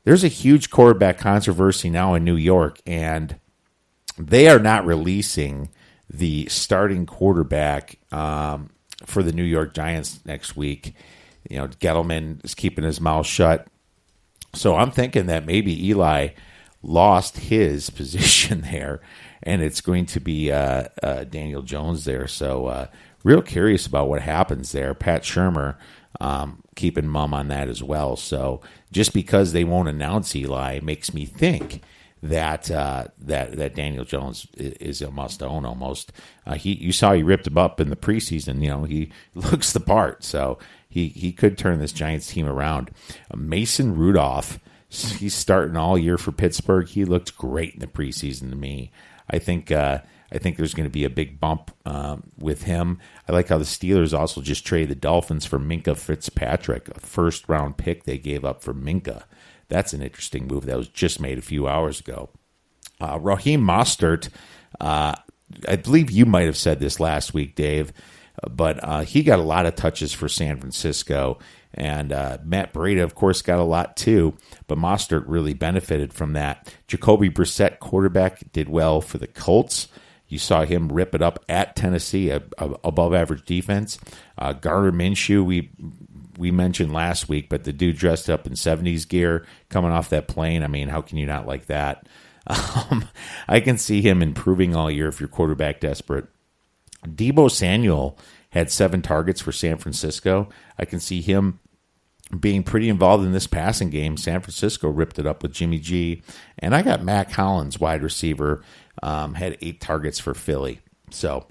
There's a huge quarterback controversy now in New York, and they are not releasing the starting quarterback for the New York Giants next week. You know, Gettleman is keeping his mouth shut. So I'm thinking that maybe Eli lost his position there, and it's going to be Daniel Jones there. So real curious about what happens there. Pat Shurmur keeping mum on that as well. So just because they won't announce Eli makes me think that Daniel Jones is a must-own almost. You saw he ripped him up in the preseason. You know, he looks the part. So he could turn this Giants team around. Mason Rudolph, he's starting all year for Pittsburgh. He looked great in the preseason to me. I think there's going to be a big bump with him. I like how the Steelers also just traded the Dolphins for Minkah Fitzpatrick, a first-round pick they gave up for Minkah. That's an interesting move that was just made a few hours ago. Raheem Mostert, I believe you might have said this last week, Dave, but he got a lot of touches for San Francisco. And Matt Breida, of course, got a lot too, but Mostert really benefited from that. Jacoby Brissett, quarterback, did well for the Colts. You saw him rip it up at Tennessee, a above-average defense. Gardner Minshew, we mentioned last week, but the dude dressed up in 70s gear coming off that plane. I mean, how can you not like that? I can see him improving all year if you're quarterback desperate. Deebo Samuel had 7 targets for San Francisco. I can see him being pretty involved in this passing game. San Francisco ripped it up with Jimmy G. And I got Matt Collins, wide receiver, had 8 targets for Philly. So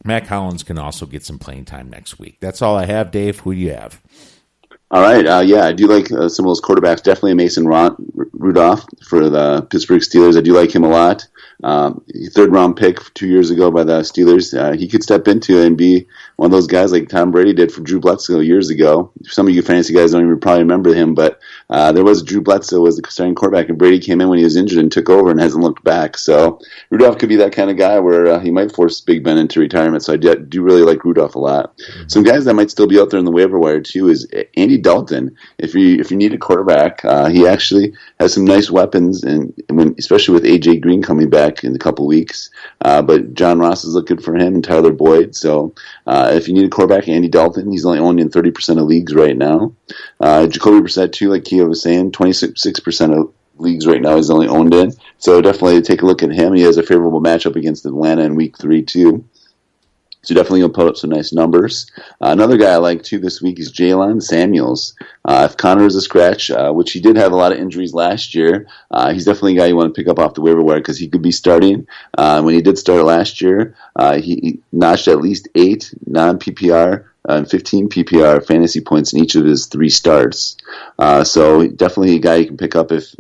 Matt Collins can also get some playing time next week. That's all I have, Dave. Who do you have? All right. Yeah, I do like some of those quarterbacks. Definitely Mason Rudolph for the Pittsburgh Steelers. I do like him a lot. 3rd-round pick 2 years ago by the Steelers. He could step into it and be one of those guys like Tom Brady did for Drew Bledsoe years ago. Some of you fantasy guys don't even probably remember him, but there was Drew Bledsoe was the starting quarterback, and Brady came in when he was injured and took over and hasn't looked back. So Rudolph could be that kind of guy where he might force Big Ben into retirement. So I do really like Rudolph a lot. Some guys that might still be out there in the waiver wire too is Andy Dalton. If you need a quarterback, he actually has some nice weapons, and especially with AJ Green coming back in a couple weeks. But John Ross is looking for him and Tyler Boyd. So if you need a quarterback, Andy Dalton, he's only owned in 30% of leagues right now. Jacoby Brissett too, like Kiev was saying, 26% of leagues right now he's only owned in. So definitely take a look at him. He has a favorable matchup against Atlanta in week 3 too. So definitely going to put up some nice numbers. Another guy I like too this week is Jalen Samuels. If Connor is a scratch, which he did have a lot of injuries last year, he's definitely a guy you want to pick up off the waiver wire because he could be starting. When he did start last year, he notched at least 8 non-PPR and 15 PPR fantasy points in each of his 3 starts. So definitely a guy you can pick up if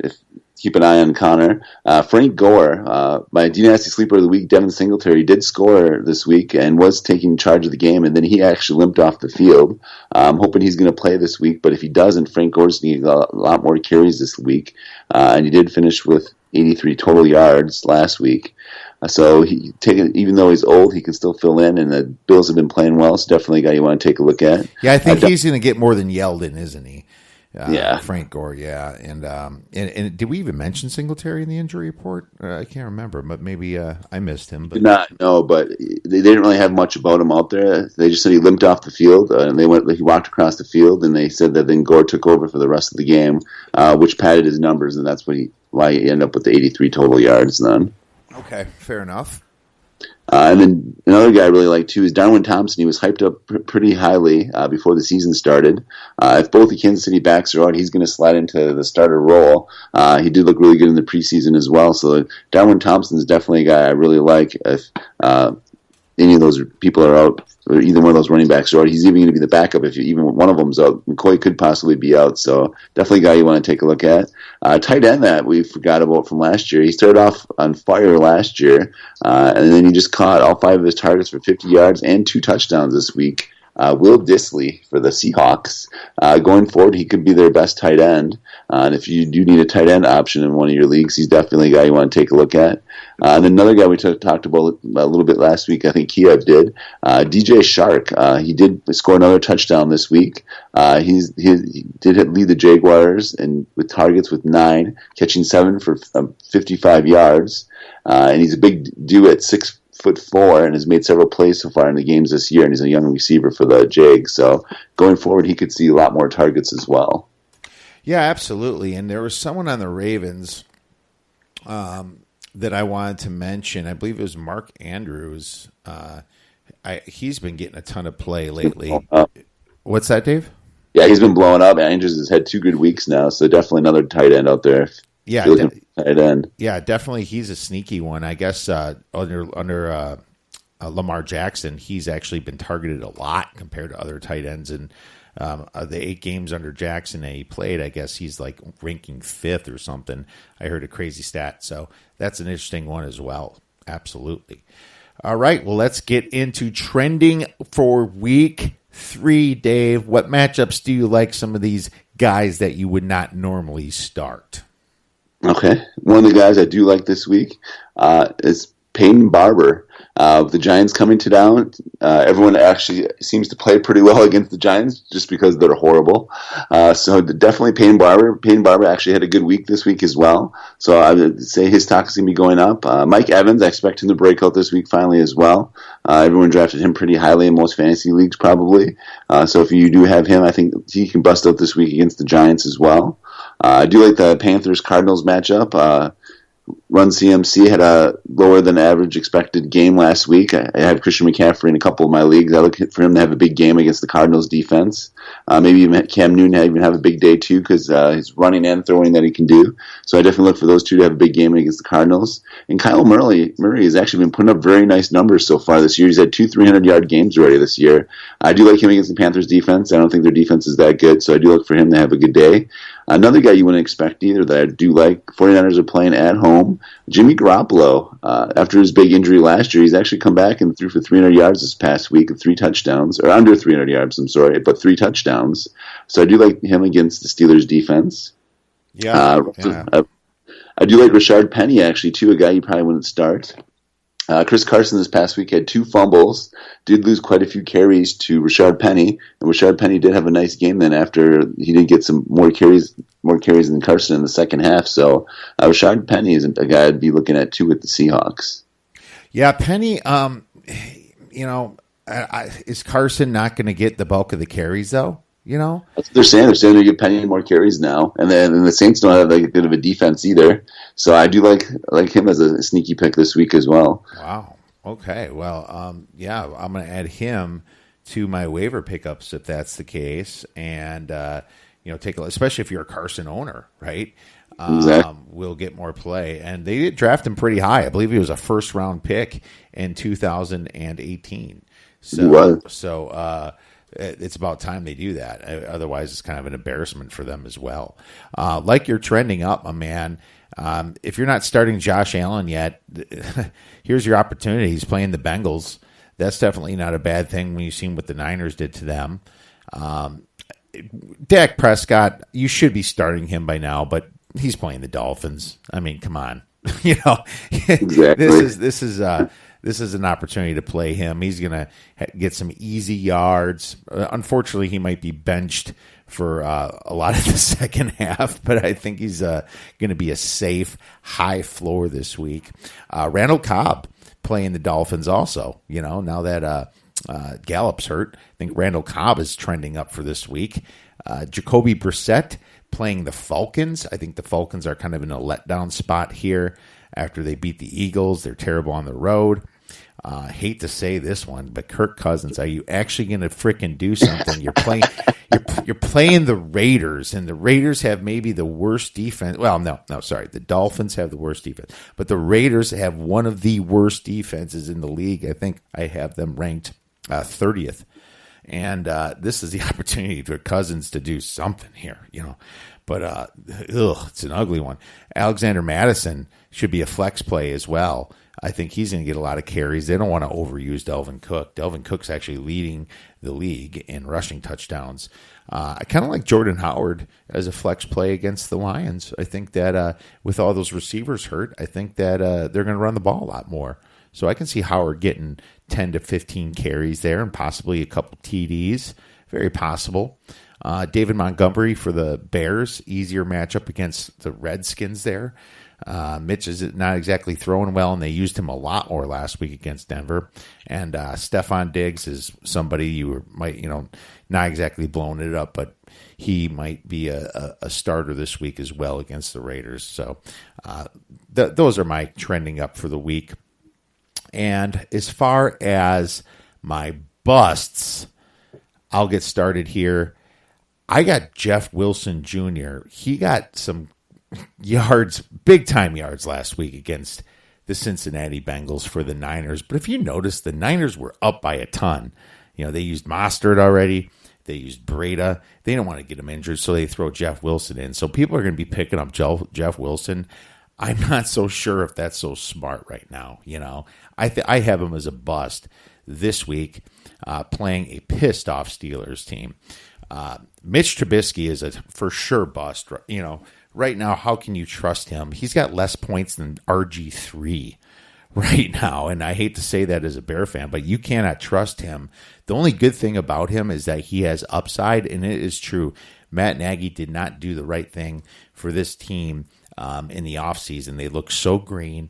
keep an eye on Connor. Frank Gore, my Dynasty Sleeper of the Week, Devin Singletary, did score this week and was taking charge of the game, and then he actually limped off the field. I'm hoping he's going to play this week, but if he doesn't, Frank Gore's going to get a lot more carries this week. And he did finish with 83 total yards last week. So even though he's old, he can still fill in, and the Bills have been playing well, so definitely a guy you want to take a look at. Yeah, I think he's going to get more than Yeldon, isn't he? Yeah, Frank Gore. Yeah, and did we even mention Singletary in the injury report? I can't remember, but maybe I missed him. But did not know, but they didn't really have much about him out there. They just said he limped off the field, and he walked across the field, and they said that then Gore took over for the rest of the game, which padded his numbers, and that's why he ended up with the 83 total yards. Then okay, fair enough. And then another guy I really like too is Darwin Thompson. He was hyped up pretty highly before the season started. If both the Kansas City backs are out, he's going to slide into the starter role. He did look really good in the preseason as well. So Darwin Thompson is definitely a guy I really like. If any of those people are out, or either one of those running backs are out. He's even going to be the backup if even one of them's out. McCoy could possibly be out, so definitely a guy you want to take a look at. Tight end that we forgot about from last year. He started off on fire last year, and then he just caught all 5 of his targets for 50 yards and 2 touchdowns this week. Will Dissly for the Seahawks. Going forward, he could be their best tight end. And if you do need a tight end option in one of your leagues, he's definitely a guy you want to take a look at. And another guy we talked about a little bit last week, I think Kiev did, DJ Shark. He did score another touchdown this week. He did lead the Jaguars and with targets with 9, catching 7 for 55 yards. And he's a big dude at 6'4" and has made several plays so far in the games this year, and he's a young receiver for the Jags. So going forward, he could see a lot more targets as well. Yeah, absolutely. And there was someone on the Ravens that I wanted to mention. I believe it was Mark Andrews. He's been getting a ton of play lately. What's that, Dave? Yeah, he's been blowing up. Andrews has had 2 good weeks now, so definitely another tight end out there. Yeah, tight end. Yeah, definitely. He's a sneaky one. I guess under Lamar Jackson, he's actually been targeted a lot compared to other tight ends. And the 8 games under Jackson that he played, I guess he's like ranking 5th or something. I heard a crazy stat. So that's an interesting one as well. Absolutely. All right. Well, let's get into trending for week 3, Dave. What matchups do you like some of these guys that you would not normally start? Okay. One of the guys I do like this week is Peyton Barber. With the Giants coming to town, everyone actually seems to play pretty well against the Giants just because they're horrible. So definitely Peyton Barber. Peyton Barber actually had a good week this week as well. So I would say his stock is going to be going up. Mike Evans, I expect him to break out this week finally as well. Everyone drafted him pretty highly in most fantasy leagues probably. So if you do have him, I think he can bust out this week against the Giants as well. I do like the Panthers-Cardinals matchup. Run CMC had a lower than average expected game last week. I have Christian McCaffrey in a couple of my leagues. I look for him to have a big game against the Cardinals defense. Maybe even Cam Newton even have a big day too because his running and throwing that he can do. So I definitely look for those two to have a big game against the Cardinals. And Kyle Murray has actually been putting up very nice numbers so far this year. He's had 2 300-yard games already this year. I do like him against the Panthers defense. I don't think their defense is that good, so I do look for him to have a good day. Another guy you wouldn't expect either that I do like, 49ers are playing at home. Jimmy Garoppolo, after his big injury last year, he's actually come back and threw for 300 yards this past week and 3 touchdowns, or under 300 yards, I'm sorry, but 3 touchdowns. So I do like him against the Steelers defense. Yeah. I do like Rashard Penny, actually, too, a guy you probably wouldn't start. Chris Carson this past week had 2 fumbles, did lose quite a few carries to Rashard Penny, and Rashard Penny did have a nice game then after he did get some more carries than Carson in the second half. So Rashard Penny is a guy I'd be looking at too with the Seahawks. Yeah, Penny, is Carson not going to get the bulk of the carries though? You know, that's what they're saying. They're saying they give Penny more carries now, and then the Saints don't have like a bit of a defense either. So I do like him as a sneaky pick this week as well. Wow. Okay. Well, I'm going to add him to my waiver pickups if that's the case, and take a look, especially if you're a Carson owner, right? Exactly. Will get more play, and they did draft him pretty high. I believe he was a first-round pick in 2018. So it's about time they do that. Otherwise, it's kind of an embarrassment for them as well. Like you're trending up, my man. If you're not starting Josh Allen yet, here's your opportunity. He's playing the Bengals. That's definitely not a bad thing when you've seen what the Niners did to them. Dak Prescott, you should be starting him by now, but he's playing the Dolphins. I mean, come on. Exactly. This is an opportunity to play him. He's going to get some easy yards. Unfortunately, he might be benched for a lot of the second half, but I think he's going to be a safe, high floor this week. Randall Cobb playing the Dolphins also. Now that Gallup's hurt, I think Randall Cobb is trending up for this week. Jacoby Brissett playing the Falcons. I think the Falcons are kind of in a letdown spot here after they beat the Eagles. They're terrible on the road. Hate to say this one, but Kirk Cousins, are you actually going to freaking do something? You're playing the Raiders, and the Raiders have maybe the worst defense. Well, no, sorry. The Dolphins have the worst defense, but the Raiders have one of the worst defenses in the league. I think I have them ranked 30th. And this is the opportunity for Cousins to do something here, But it's an ugly one. Alexander Madison should be a flex play as well. I think he's going to get a lot of carries. They don't want to overuse Delvin Cook. Delvin Cook's actually leading the league in rushing touchdowns. I kind of like Jordan Howard as a flex play against the Lions. I think that with all those receivers hurt, I think that they're going to run the ball a lot more. So I can see Howard getting 10 to 15 carries there and possibly a couple TDs. Very possible. David Montgomery for the Bears, easier matchup against the Redskins there. Mitch is not exactly throwing well, and they used him a lot more last week against Denver. And Stephon Diggs is somebody you might, not exactly blowing it up, but he might be a starter this week as well against the Raiders. So those are my trending up for the week. And as far as my busts, I'll get started here. I got Jeff Wilson Jr. He got some yards, big-time yards last week against the Cincinnati Bengals for the Niners. But if you notice, the Niners were up by a ton. They used Mostert already. They used Breda. They don't want to get him injured, so they throw Jeff Wilson in. So people are going to be picking up Jeff Wilson. I'm not so sure if that's so smart right now. I have him as a bust this week, playing a pissed-off Steelers team. Mitch Trubisky is a for sure bust. Right now, how can you trust him? He's got less points than RG3 right now, and I hate to say that as a Bear fan, but you cannot trust him. The only good thing about him is that he has upside, and it is true. Matt Nagy did not do the right thing for this team in the offseason. They look so green.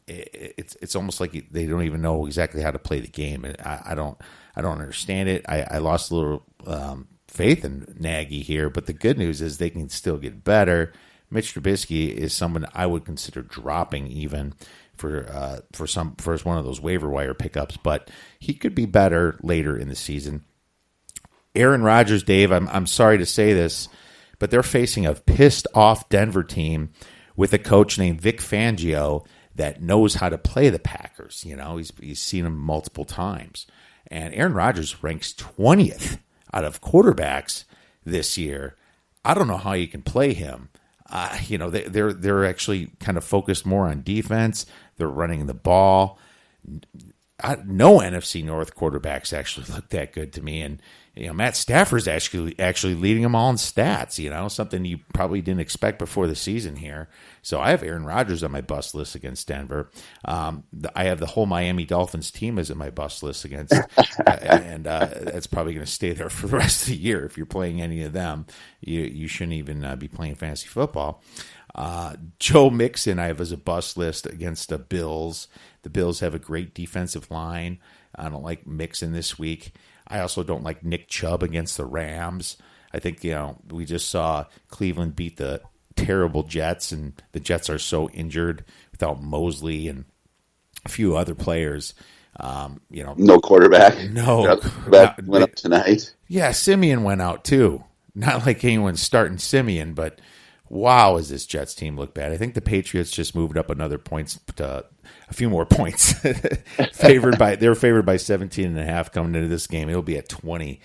It's almost like they don't even know exactly how to play the game. I don't understand it. I lost a little faith in Nagy here, but the good news is they can still get better. Mitch Trubisky is someone I would consider dropping even for one of those waiver wire pickups, but he could be better later in the season. Aaron Rodgers, Dave, I'm sorry to say this, but they're facing a pissed off Denver team with a coach named Vic Fangio that knows how to play the Packers. He's seen them multiple times. And Aaron Rodgers ranks 20th out of quarterbacks this year. I don't know how you can play him. They're actually kind of focused more on defense. They're running the ball. No NFC North quarterbacks actually look that good to me. And Matt Stafford's actually leading them all in stats. Something you probably didn't expect before the season here. So I have Aaron Rodgers on my bust list against Denver. I have the whole Miami Dolphins team as in my bust list against, and that's probably going to stay there for the rest of the year. If you're playing any of them, you shouldn't even be playing fantasy football. Joe Mixon I have as a bust list against the Bills. The Bills have a great defensive line. I don't like Mixon this week. I also don't like Nick Chubb against the Rams. I think, we just saw Cleveland beat the terrible Jets, and the Jets are so injured without Mosley and a few other players. No quarterback. No. Went up tonight. Yeah, Simeon went out too. Not like anyone's starting Simeon, but wow, does this Jets team look bad. I think the Patriots just moved up another points to a few more points. They're favored by 17.5 coming into this game. It'll be at 20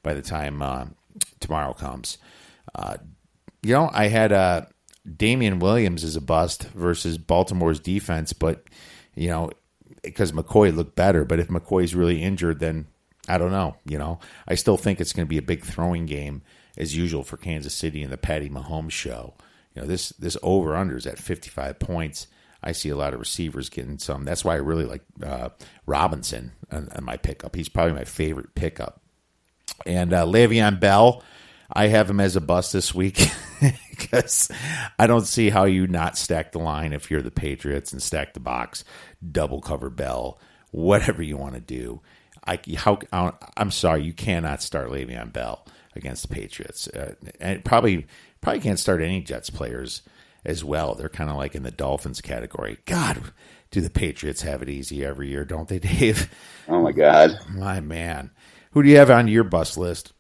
by the time tomorrow comes. I had Damian Williams as a bust versus Baltimore's defense, but because McCoy looked better. But if McCoy's really injured, then I don't know. I still think it's going to be a big throwing game as usual for Kansas City in the Patty Mahomes show. This over-under is at 55 points. I see a lot of receivers getting some. That's why I really like Robinson on my pickup. He's probably my favorite pickup. And Le'Veon Bell, I have him as a bust this week because I don't see how you not stack the line if you're the Patriots and stack the box, double cover Bell, whatever you want to do. I'm sorry, you cannot start Le'Veon Bell against the Patriots. And probably can't start any Jets players as well. They're kind of like in the Dolphins category. God, Do the Patriots have it easy every year, don't they, Dave? Oh, my God. My man. Who do you have on your bust list?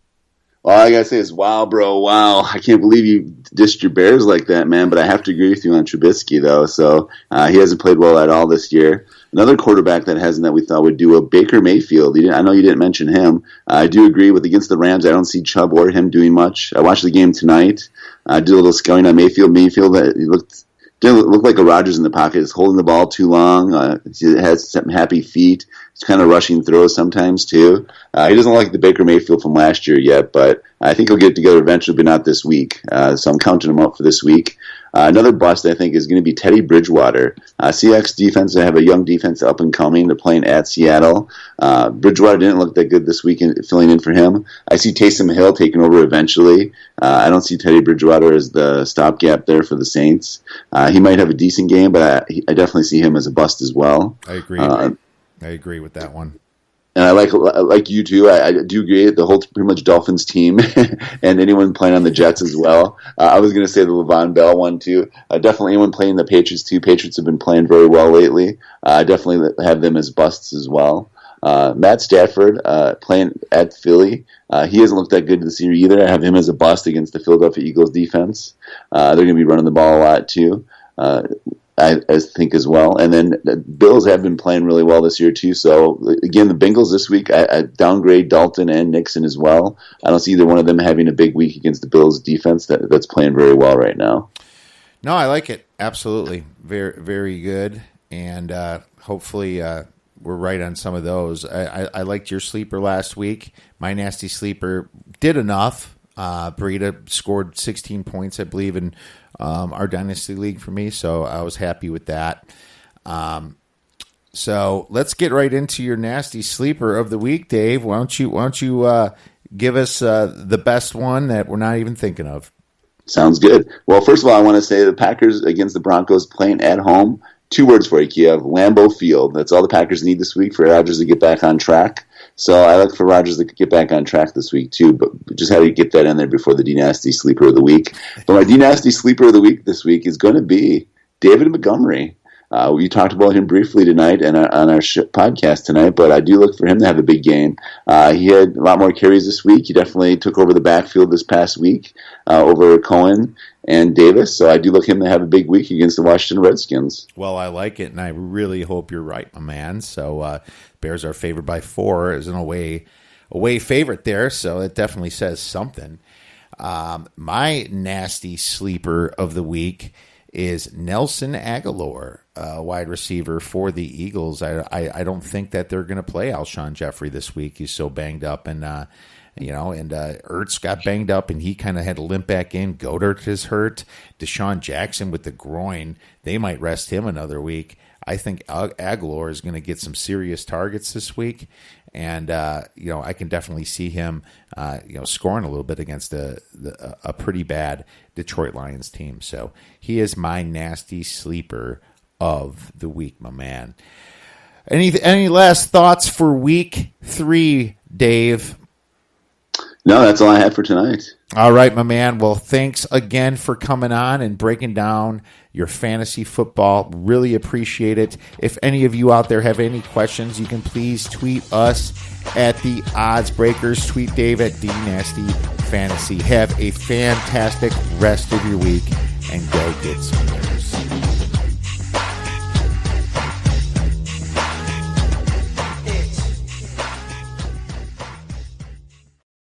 All I got to say is, wow, bro, wow. I can't believe you dished your Bears like that, man. But I have to agree with you on Trubisky, though. So he hasn't played well at all this year. Another quarterback that hasn't that we thought would do a Baker Mayfield. I know you didn't mention him. I do agree with against the Rams. I don't see Chubb or him doing much. I watched the game tonight. I did a little scouting on Mayfield. He didn't look like a Rodgers in the pocket. He's holding the ball too long. He has some happy feet. He's kind of rushing throws sometimes, too. He doesn't look like the Baker Mayfield from last year yet, but I think he'll get it together eventually, but not this week. So I'm counting him up for this week. Another bust, I think, is going to be Teddy Bridgewater. Seahawks defense, they have a young defense up and coming. They're playing at Seattle. Bridgewater didn't look that good this week filling in for him. I see Taysom Hill taking over eventually. I don't see Teddy Bridgewater as the stopgap there for the Saints. He might have a decent game, but I definitely see him as a bust as well. I agree. I agree with that one. And I like you too. I do agree. The whole pretty much Dolphins team and anyone playing on the Jets as well. I was going to say the Le'Veon Bell one too. Definitely anyone playing the Patriots too. Patriots have been playing very well lately. I definitely have them as busts as well. Matt Stafford playing at Philly. He hasn't looked that good this year either. I have him as a bust against the Philadelphia Eagles defense. They're going to be running the ball a lot too. I think as well. And then the Bills have been playing really well this year too. So again, the Bengals this week, I downgrade Dalton and Nixon as well. I don't see either one of them having a big week against the Bills defense that's playing very well right now. No, I like it. Absolutely. Very, very good. And hopefully we're right on some of those. I liked your sleeper last week. My nasty sleeper did enough. Burita scored 16 points, I believe, in our Dynasty League for me, so I was happy with that. So let's get right into your nasty sleeper of the week, Dave. Why don't you give us the best one that we're not even thinking of? Sounds good. Well, first of all, I want to say the Packers against the Broncos playing at home. 2 words for you, Kiev. Lambeau Field. That's all the Packers need this week for Rodgers to get back on track. So I look for Rodgers to get back on track this week, too, but just had to get that in there before the D-Nasty Sleeper of the Week. But my D-Nasty Sleeper of the Week this week is going to be David Montgomery. We talked about him briefly tonight and on our podcast tonight, but I do look for him to have a big game. He had a lot more carries this week. He definitely took over the backfield this past week over Cohen and Davis, so I do look him to have a big week against the Washington Redskins. Well, I like it, and I really hope you're right, my man. So Bears are favored by 4 as an away favorite there, so it definitely says something. My nasty sleeper of the week is Nelson Aguilar, wide receiver for the Eagles. I don't think that they're going to play Alshon Jeffrey this week. He's so banged up, and Ertz got banged up, and he kind of had to limp back in. Goddard is hurt. Deshaun Jackson with the groin, they might rest him another week. I think Aguilar is going to get some serious targets this week, and I can definitely see him scoring a little bit against a pretty bad Detroit Lions team. So he is my nasty sleeper of the week, my man. Any last thoughts for week 3, Dave? No, that's all I had for tonight. All right, my man. Well, thanks again for coming on and breaking down your fantasy football. Really appreciate it. If any of you out there have any questions, you can please tweet us at the Odds Breakers. Tweet Dave at DNastyFantasy. Have a fantastic rest of your week and go get some.